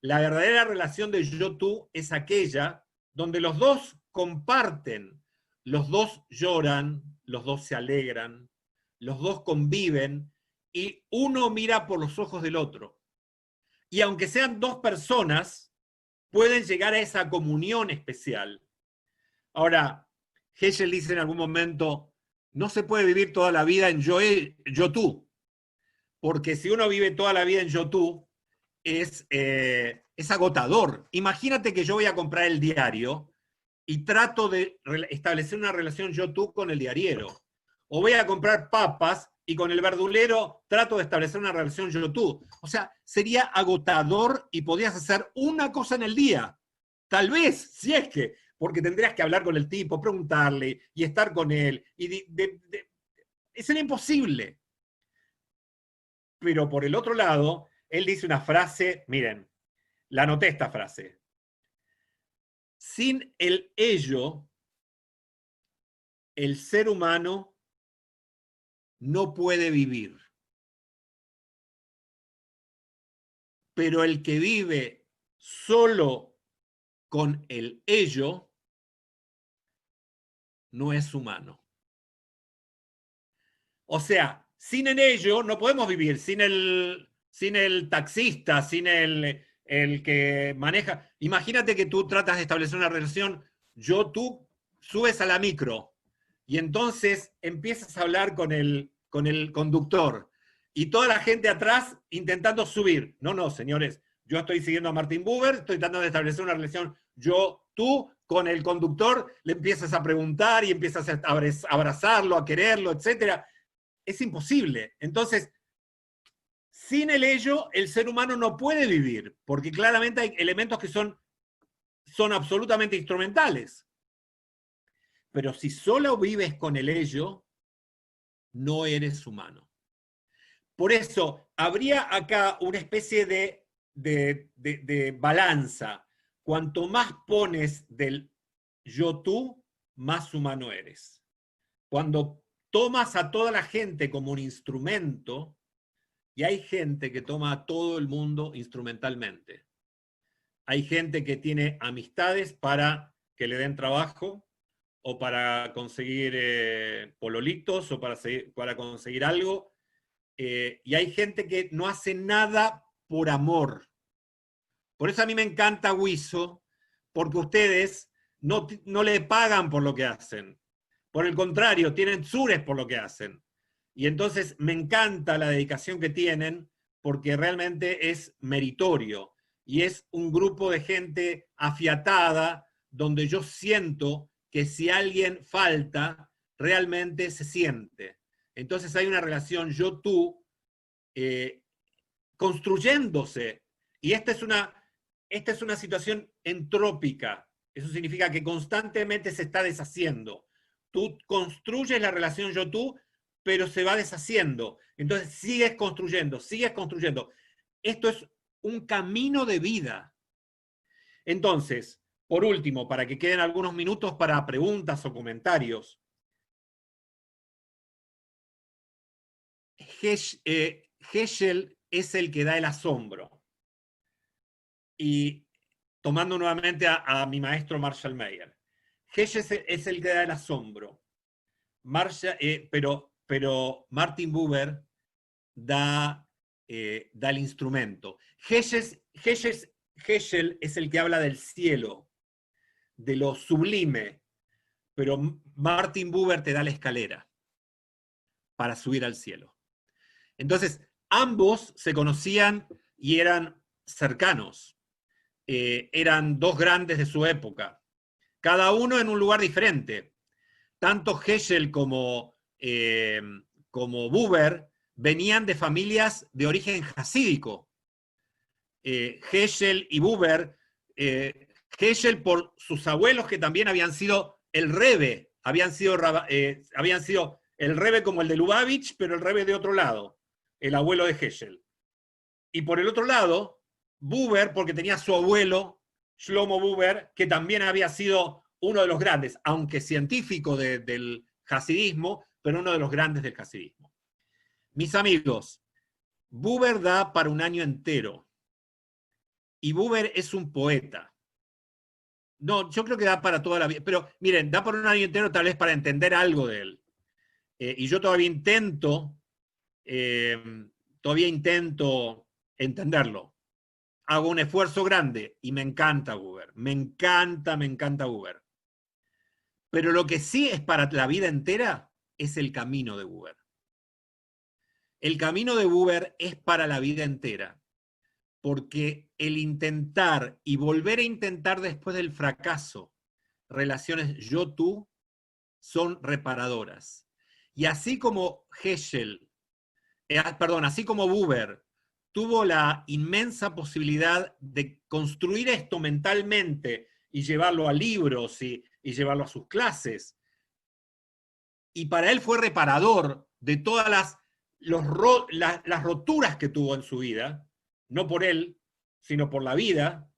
[SPEAKER 2] La verdadera relación de yo-tú es aquella donde los dos comparten, los dos lloran, los dos se alegran, los dos conviven y uno mira por los ojos del otro. Y aunque sean dos personas, pueden llegar a esa comunión especial. Ahora, Hegel dice en algún momento, no se puede vivir toda la vida en yo-tú, porque si uno vive toda la vida en yo-tú, es agotador. Imagínate que yo voy a comprar el diario y trato de establecer una relación yo-tú con el diariero. O voy a comprar papas y con el verdulero trato de establecer una relación yo-tú. O sea, sería agotador y podías hacer una cosa en el día. Tal vez, si es que, porque tendrías que hablar con el tipo, preguntarle y estar con él. Y sería imposible. Pero por el otro lado, él dice una frase, miren, la anoté esta frase. Sin el ello, el ser humano no puede vivir. Pero el que vive solo con el ello no es humano. O sea, sin el ello no podemos vivir, sin el taxista, sin el que maneja. Imagínate que tú tratas de establecer una relación, tú subes a la micro y entonces empiezas a hablar con el conductor y toda la gente atrás intentando subir. No, señores, yo estoy siguiendo a Martin Buber, estoy tratando de establecer una relación tú con el conductor, le empiezas a preguntar y empiezas a abrazarlo, a quererlo, etcétera. Es imposible. Entonces, sin el ello, el ser humano no puede vivir, porque claramente hay elementos que son absolutamente instrumentales. Pero si solo vives con el ello, no eres humano. Por eso, habría acá una especie de balanza. Cuanto más pones del yo-tú, más humano eres. Cuando tomas a toda la gente como un instrumento, y hay gente que toma a todo el mundo instrumentalmente. Hay gente que tiene amistades para que le den trabajo, o para conseguir pololitos, o para conseguir algo. Y hay gente que no hace nada por amor. Por eso a mí me encanta Huizo, porque ustedes no le pagan por lo que hacen. Por el contrario, tienen sures por lo que hacen. Y entonces me encanta la dedicación que tienen, porque realmente es meritorio. Y es un grupo de gente afiatada, donde yo siento que si alguien falta, realmente se siente. Entonces hay una relación yo-tú construyéndose. Y esta es una situación entrópica. Eso significa que constantemente se está deshaciendo. Tú construyes la relación yo-tú, pero se va deshaciendo. Entonces sigues construyendo, sigues construyendo. Esto es un camino de vida. Entonces, por último, para que queden algunos minutos para preguntas o comentarios, Hegel es el que da el asombro. Y tomando nuevamente a mi maestro Marshall Mayer, Hegel es el que da el asombro. Pero Martin Buber da el instrumento. Hegel es el que habla del cielo, de lo sublime, pero Martin Buber te da la escalera para subir al cielo. Entonces, ambos se conocían y eran cercanos. Eran dos grandes de su época, cada uno en un lugar diferente. Tanto Heschel como Buber venían de familias de origen hasídico. Heschel y Buber, Heschel por sus abuelos que también habían sido el Rebbe, habían sido el Rebbe como el de Lubavitch, pero el Rebbe de otro lado, el abuelo de Heschel. Y por el otro lado, Buber, porque tenía su abuelo, Shlomo Buber, que también había sido uno de los grandes, aunque científico del hasidismo, pero uno de los grandes del hasidismo. Mis amigos, Buber da para un año entero. Y Buber es un poeta. No, yo creo que da para toda la vida. Pero miren, da para un año entero tal vez para entender algo de él. Y yo todavía intento entenderlo. Hago un esfuerzo grande y me encanta Buber. Me encanta Buber. Pero lo que sí es para la vida entera es el camino de Buber. El camino de Buber es para la vida entera. Porque el intentar y volver a intentar después del fracaso relaciones yo-tú son reparadoras. Y así como así como Buber tuvo la inmensa posibilidad de construir esto mentalmente y llevarlo a libros y llevarlo a sus clases, y para él fue reparador de todas las roturas que tuvo en su vida, no por él, sino por la vida.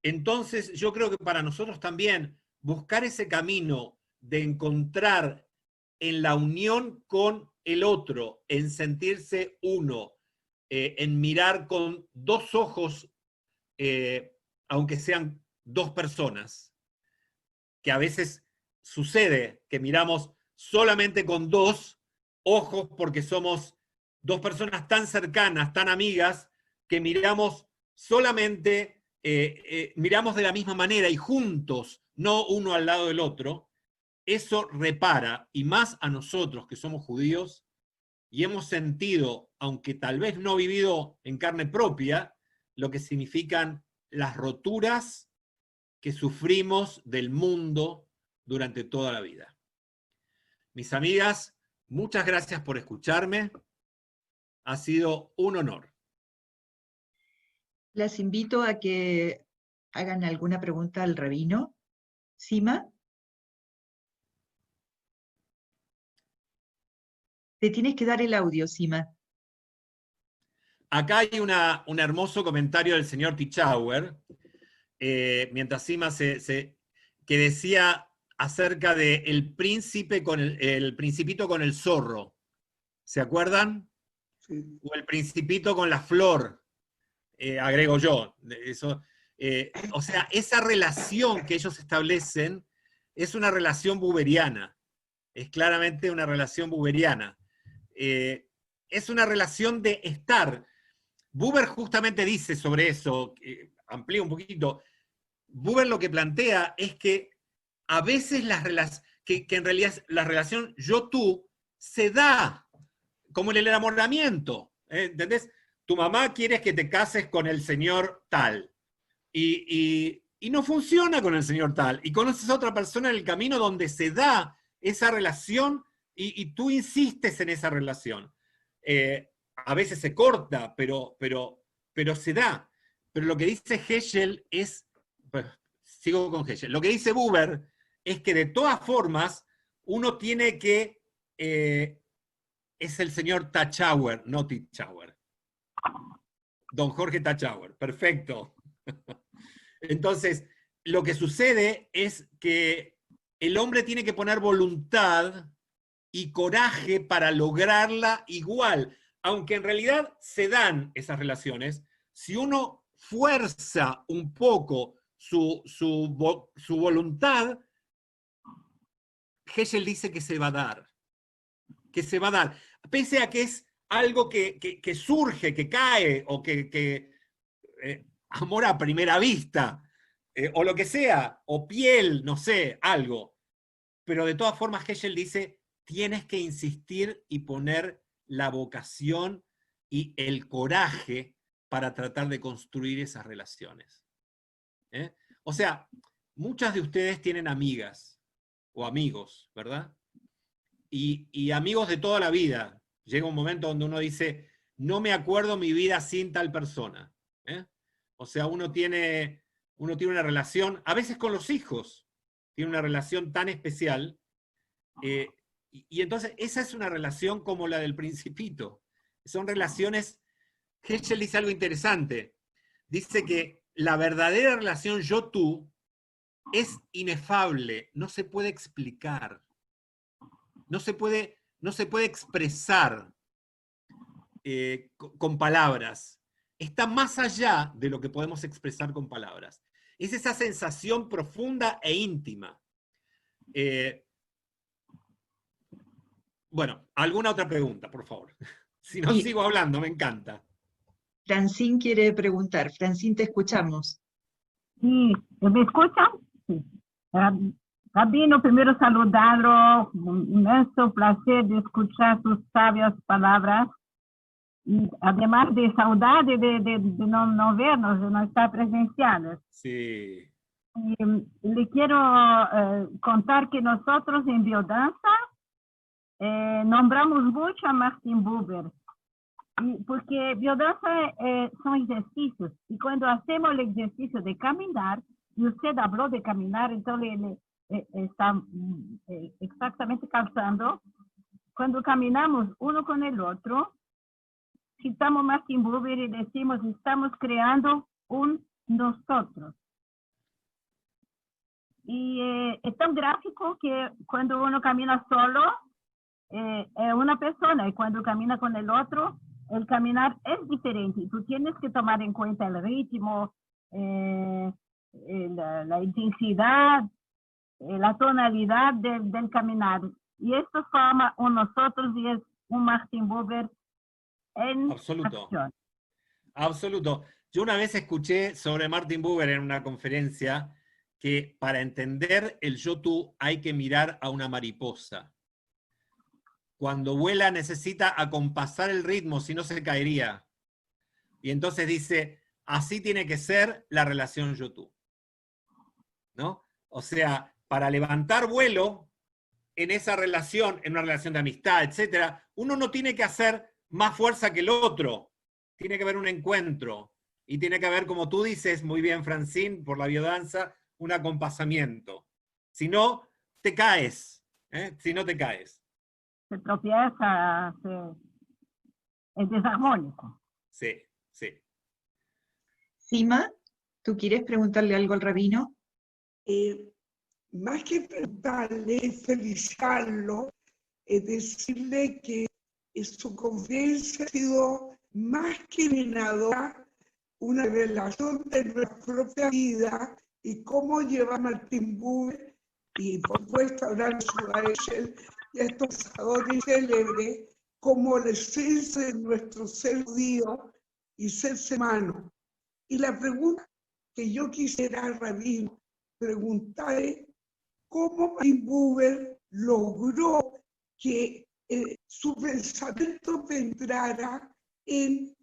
[SPEAKER 2] Entonces yo creo que para nosotros también buscar ese camino de encontrar en la unión con el otro, en sentirse uno, en mirar con dos ojos, aunque sean dos personas, que a veces sucede que miramos solamente con dos ojos porque somos dos personas tan cercanas, tan amigas, que miramos solamente, miramos de la misma manera y juntos, no uno al lado del otro. Eso repara, y más a nosotros que somos judíos y hemos sentido, aunque tal vez no vivido en carne propia, lo que significan las roturas que sufrimos del mundo durante toda la vida. Mis amigas, muchas gracias por escucharme. Ha sido un honor.
[SPEAKER 3] Las invito a que hagan alguna pregunta al rabino. Sima. Te tienes que dar el audio, Sima.
[SPEAKER 2] Acá hay un hermoso comentario del señor Tichauer, mientras Sima que decía acerca del príncipe con el principito con el zorro. ¿Se acuerdan?
[SPEAKER 1] Sí.
[SPEAKER 2] O el principito con la flor, agrego yo. Eso, o sea, esa relación que ellos establecen es una relación buberiana. Es claramente una relación buberiana. Es una relación de estar. Buber justamente dice sobre eso, amplía un poquito. Buber lo que plantea es que a veces que en realidad la relación yo-tú se da como en el enamoramiento, ¿entendés? Tu mamá quiere que te cases con el señor tal, y no funciona con el señor tal, y conoces a otra persona en el camino donde se da esa relación, y tú insistes en esa relación. A veces se corta, pero se da. Pero lo que dice Heschel es, pues, sigo con Heschel, lo que dice Buber es que de todas formas uno tiene que, es el señor Tachauer, no Tichauer. Don Jorge Tachauer, perfecto. Entonces, lo que sucede es que el hombre tiene que poner voluntad y coraje para lograrla igual, aunque en realidad se dan esas relaciones. Si uno fuerza un poco su voluntad, Heschel dice que se va a dar. Que se va a dar. Pese a que es algo que surge, que cae, o que amor a primera vista, o lo que sea, o piel, no sé, algo. pero de todas formas Heschel dice, tienes que insistir y poner la vocación y el coraje para tratar de construir esas relaciones. ¿Eh? O sea, muchas de ustedes tienen amigas o amigos, ¿verdad? Y amigos de toda la vida. Llega un momento donde uno dice, no me acuerdo mi vida sin tal persona. ¿Eh? O sea, uno tiene una relación, a veces con los hijos, tiene una relación tan especial, y entonces esa es una relación como la del Principito. Son relaciones, Heschel dice algo interesante, dice que la verdadera relación yo-tú es inefable, no se puede explicar, no se puede expresar con palabras, está más allá de lo que podemos expresar con palabras. Es esa sensación profunda e íntima. Bueno, ¿alguna otra pregunta, por favor? Si no,
[SPEAKER 3] Sí.
[SPEAKER 2] sigo hablando, me encanta.
[SPEAKER 3] Francine quiere preguntar. Francine, te escuchamos.
[SPEAKER 4] Sí, ¿me escuchan? Sí. Rabino, primero saludarlo, un inmenso placer de escuchar sus sabias palabras. Y además de saudade de no vernos, de no estar presenciales.
[SPEAKER 2] Sí.
[SPEAKER 4] Y le quiero contar que nosotros en Biodanza nombramos mucho a Martin Buber, porque biodanza son ejercicios, y cuando hacemos el ejercicio de caminar, y usted habló de caminar, entonces está exactamente calzando, cuando caminamos uno con el otro, citamos Martin Buber y decimos, estamos creando un nosotros. Y es tan gráfico que cuando uno camina solo, es una persona, y cuando camina con el otro, el caminar es diferente. Tú tienes que tomar en cuenta el ritmo, la intensidad, la tonalidad del caminar. Y esto forma un nosotros y es un Martin Buber en
[SPEAKER 2] Absoluto.
[SPEAKER 4] acción.
[SPEAKER 2] Absoluto. Yo una vez escuché sobre Martin Buber en una conferencia que para entender el yo-tú hay que mirar a una mariposa. Cuando vuela necesita acompasar el ritmo, si no se caería. Y entonces dice, así tiene que ser la relación yo-tú. ¿No? O sea, para levantar vuelo en esa relación, en una relación de amistad, etc., uno no tiene que hacer más fuerza que el otro. Tiene que haber un encuentro. Y tiene que haber, como tú dices muy bien, Francine, por la biodanza, un acompasamiento. Si no, te caes. Si no, te caes.
[SPEAKER 4] Se tropieza, es desarmónico.
[SPEAKER 2] Sí, sí.
[SPEAKER 3] Sima, ¿tú quieres preguntarle algo al rabino?
[SPEAKER 1] Más que preguntarle, felicitarlo, es decirle que su conferencia ha sido más que iluminadora, una revelación de nuestra propia vida y cómo lleva Martin Buber y por supuesto Abraham Schweitzer y a estos pensadores célebres como la esencia de nuestro ser judío y ser humano. Y la pregunta que yo quisiera, rabino, preguntar es cómo Martin Buber logró que su pensamiento penetrara en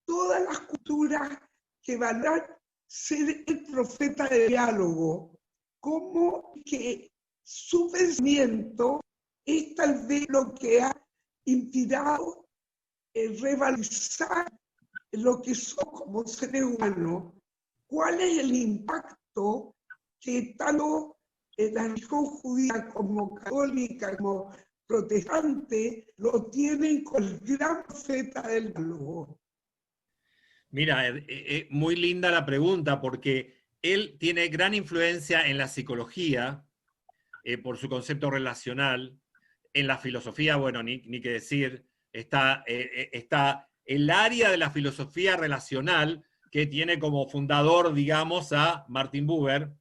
[SPEAKER 1] todas las culturas que van a ser el profeta de diálogo, cómo que su pensamiento es tal vez lo que ha inspirado revalorizar lo que somos como seres humanos. ¿Cuál es el impacto que tanto la religión judía como católica, como protestante, lo tienen con el gran profeta del diálogo?
[SPEAKER 2] Mira, muy linda la pregunta, porque él tiene gran influencia en la psicología, por su concepto relacional, en la filosofía, bueno, ni que decir, está el área de la filosofía relacional, que tiene como fundador, digamos, a Martin Buber,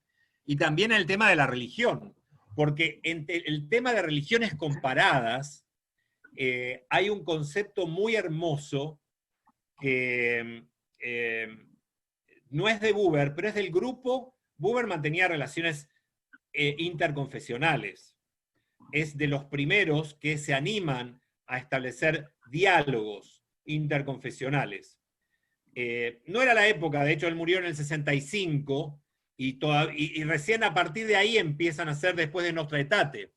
[SPEAKER 2] y también el tema de la religión, porque en el tema de religiones comparadas, hay un concepto muy hermoso que no es de Buber, pero es del grupo. Buber mantenía relaciones interconfesionales. es de los primeros que se animan a establecer diálogos interconfesionales. No era la época, de hecho él murió en el 65, y recién a partir de ahí empiezan a ser después de Nostra Aetate.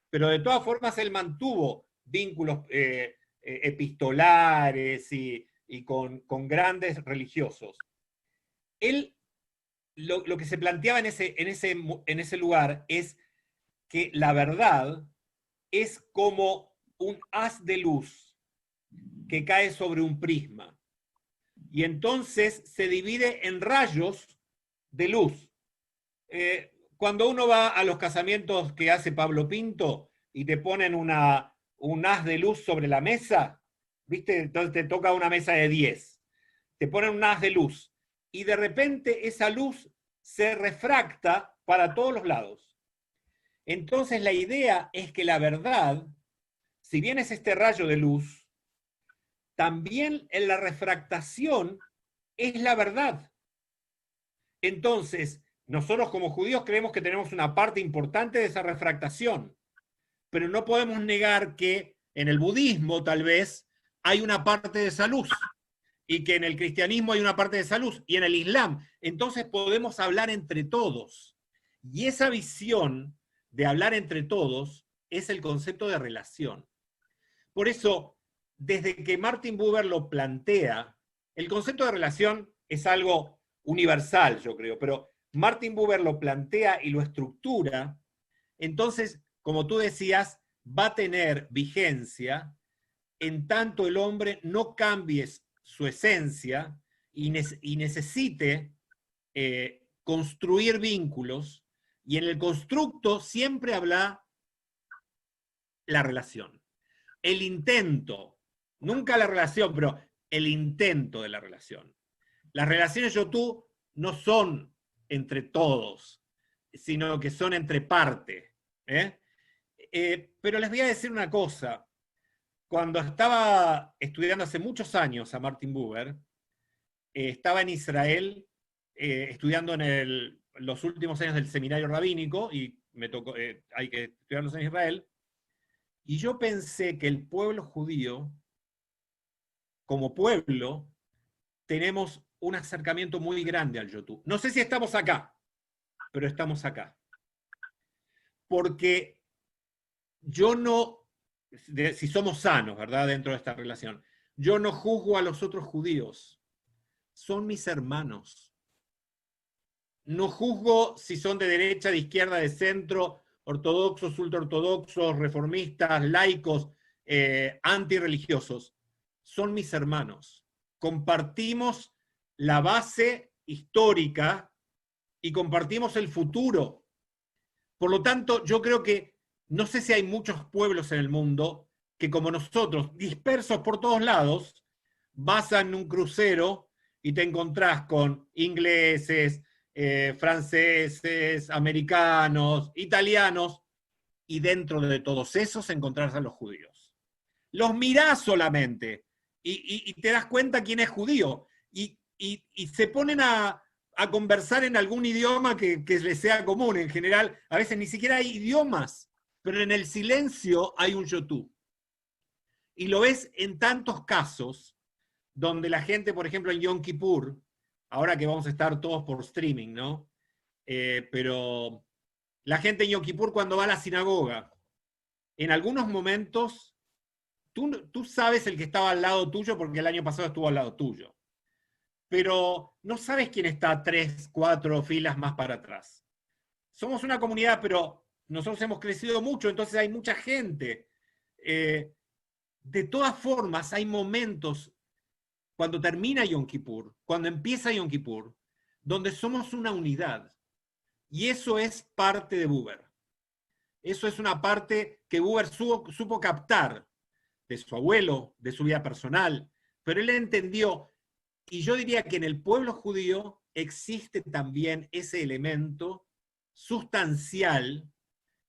[SPEAKER 2] Pero de todas formas él mantuvo vínculos epistolares y con grandes religiosos. Él, lo que se planteaba en ese lugar es que la verdad es como un haz de luz que cae sobre un prisma. Y entonces se divide en rayos de luz. Cuando uno va a los casamientos que hace Pablo Pinto y te ponen un haz de luz sobre la mesa, ¿viste? Entonces te toca una mesa de 10. Te ponen un haz de luz. Y de repente esa luz se refracta para todos los lados. Entonces la idea es que la verdad, si bien es este rayo de luz, también en la refractación es la verdad. Entonces, nosotros como judíos creemos que tenemos una parte importante de esa refractación, pero no podemos negar que en el budismo tal vez hay una parte de esa luz, y que en el cristianismo hay una parte de esa luz, y en el islam. Entonces podemos hablar entre todos. Y esa visión de hablar entre todos es el concepto de relación. Por eso, desde que Martin Buber lo plantea, el concepto de relación es algo universal, yo creo, pero Martin Buber lo plantea y lo estructura, entonces, como tú decías, va a tener vigencia en tanto el hombre no cambie su esencia y necesite construir vínculos, y en el constructo siempre habla la relación. El intento, nunca la relación, pero el intento de la relación. Las relaciones yo-tú no son entre todos, sino que son entre parte. Pero les voy a decir una cosa. Cuando estaba estudiando hace muchos años a Martin Buber, estaba en Israel estudiando en los últimos años del seminario rabínico, y me tocó, hay que estudiarlos en Israel, y yo pensé que el pueblo judío, como pueblo, tenemos un acercamiento muy grande al yo-tú. No sé si estamos acá, pero estamos acá. Porque yo no, si somos sanos, ¿verdad?, dentro de esta relación, yo no juzgo a los otros judíos. Son mis hermanos. No juzgo si son de derecha, de izquierda, de centro, ortodoxos, ultraortodoxos, reformistas, laicos, antirreligiosos. Son mis hermanos. Compartimos la base histórica y compartimos el futuro. Por lo tanto, yo creo que no sé si hay muchos pueblos en el mundo que, como nosotros, dispersos por todos lados, vas en un crucero y te encontrás con ingleses, franceses, americanos, italianos, y dentro de todos esos encontrás a los judíos. Los mirás solamente y te das cuenta quién es judío, y se ponen a conversar en algún idioma que les sea común. En general, a veces ni siquiera hay idiomas, pero en el silencio hay un yo-tú. Y lo ves en tantos casos donde la gente, por ejemplo, en Yom Kippur, ahora que vamos a estar todos por streaming, ¿no? Pero la gente en Yom Kippur, cuando va a la sinagoga, en algunos momentos, tú sabes el que estaba al lado tuyo porque el año pasado estuvo al lado tuyo, pero no sabes quién está 3, 4 filas más para atrás. Somos una comunidad, pero nosotros hemos crecido mucho, entonces hay mucha gente. De todas formas, hay momentos, cuando termina Yom Kippur, cuando empieza Yom Kippur, donde somos una unidad. Y eso es parte de Buber. Eso es una parte que Buber supo captar de su abuelo, de su vida personal, pero él entendió, y yo diría que en el pueblo judío existe también ese elemento sustancial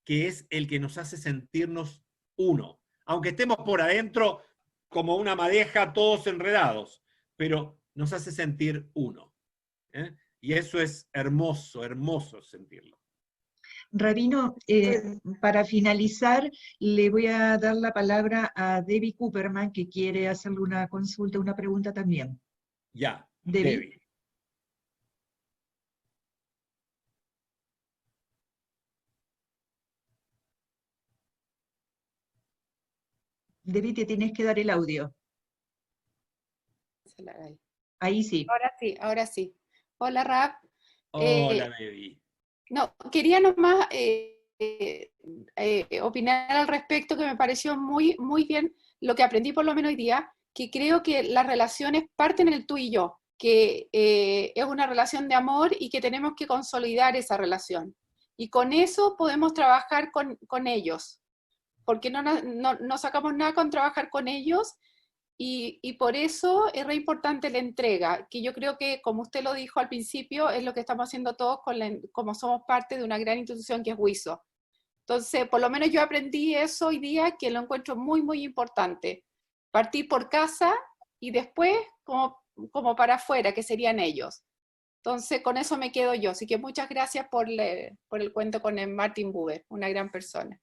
[SPEAKER 2] que es el que nos hace sentirnos uno. Aunque estemos por adentro como una madeja, todos enredados, pero nos hace sentir uno. Y eso es hermoso, hermoso sentirlo.
[SPEAKER 3] Rabino, para finalizar, le voy a dar la palabra a Debbie Cooperman, que quiere hacerle una consulta, una pregunta también.
[SPEAKER 2] Ya,
[SPEAKER 3] Debbie.
[SPEAKER 2] Debbie.
[SPEAKER 3] Debbie, te tienes que dar el audio. Ahí sí.
[SPEAKER 5] Ahora sí, ahora sí. Hola, Rap.
[SPEAKER 2] Hola, Debbie.
[SPEAKER 5] No, quería nomás opinar al respecto, que me pareció muy, muy bien lo que aprendí por lo menos hoy día, que creo que las relaciones parten en el tú y yo, que es una relación de amor y que tenemos que consolidar esa relación. Y con eso podemos trabajar con ellos, porque no sacamos nada con trabajar con ellos. Y por eso es re importante la entrega, que yo creo que, como usted lo dijo al principio, es lo que estamos haciendo todos como somos parte de una gran institución que es WISO. Entonces, por lo menos yo aprendí eso hoy día, que lo encuentro muy, muy importante. Partir por casa y después como para afuera, que serían ellos. Entonces, con eso me quedo yo. Así que muchas gracias por el cuento con el Martin Buber, una gran persona.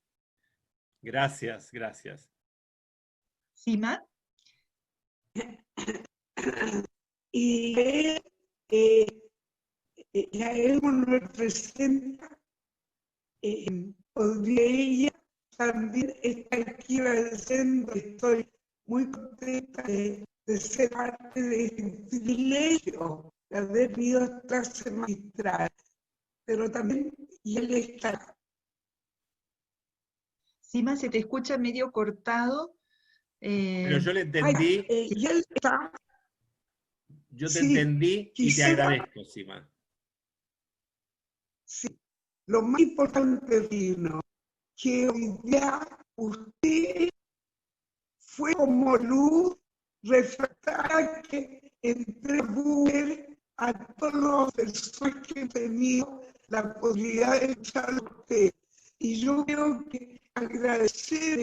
[SPEAKER 2] Gracias, gracias.
[SPEAKER 3] ¿Sima?
[SPEAKER 1] Y a él nos representa, podría ella también estar aquí agradeciendo. Estoy muy contenta de ser parte de este privilegio de haber ido a clase magistral, pero también y él está.
[SPEAKER 3] Sima, se te escucha medio cortado.
[SPEAKER 2] Pero yo le entendí.
[SPEAKER 1] Y él está.
[SPEAKER 2] Yo te
[SPEAKER 1] Sí,
[SPEAKER 2] entendí y te
[SPEAKER 1] quisiera-
[SPEAKER 2] agradezco, Sima.
[SPEAKER 1] Sí, lo más importante vino que hoy día usted fue como luz reflectada que entre Buber a todos los personas que he tenido la posibilidad de estar a usted. Y yo creo que agradecer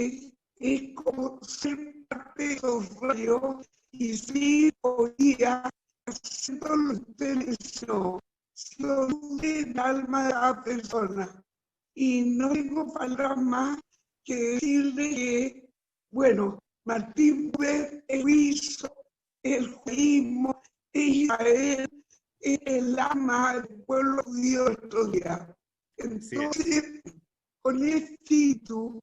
[SPEAKER 1] es como ser parte de esos rayos y sí podía haciendo lo que usted deseó, siendo luz del alma de la persona. Y no tengo palabras más que decirle que, bueno, Martín Buber hizo el judaísmo de Israel, el alma del pueblo judío de estos días. Entonces, con este espíritu,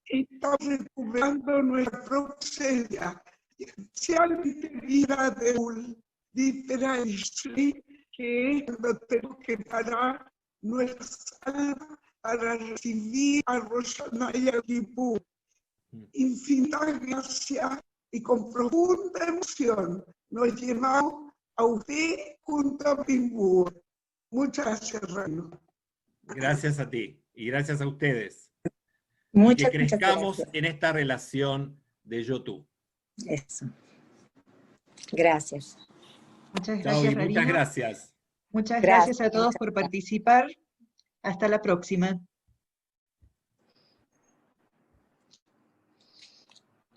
[SPEAKER 1] estamos recuperando nuestra procedencia, especialmente vida de un diferencia, que es cuando tenemos que parar nuestras almas para recibir a Rosh Hashanah y a Kippur. Infinitas gracias y con profunda emoción nos llevamos a usted junto a Pimbur. Muchas gracias, Rano.
[SPEAKER 2] Gracias a ti y gracias a ustedes.
[SPEAKER 6] Muchas,
[SPEAKER 2] que
[SPEAKER 6] muchas
[SPEAKER 2] crezcamos
[SPEAKER 6] gracias.
[SPEAKER 2] en esta relación de yo-tú.
[SPEAKER 6] Eso. Gracias.
[SPEAKER 3] Muchas
[SPEAKER 2] Chao,
[SPEAKER 3] gracias,
[SPEAKER 2] y muchas
[SPEAKER 3] Rabino.
[SPEAKER 2] gracias.
[SPEAKER 3] Muchas
[SPEAKER 6] Gracias,
[SPEAKER 3] gracias a todos
[SPEAKER 6] muchas
[SPEAKER 3] por
[SPEAKER 6] gracias.
[SPEAKER 3] participar. Hasta la próxima.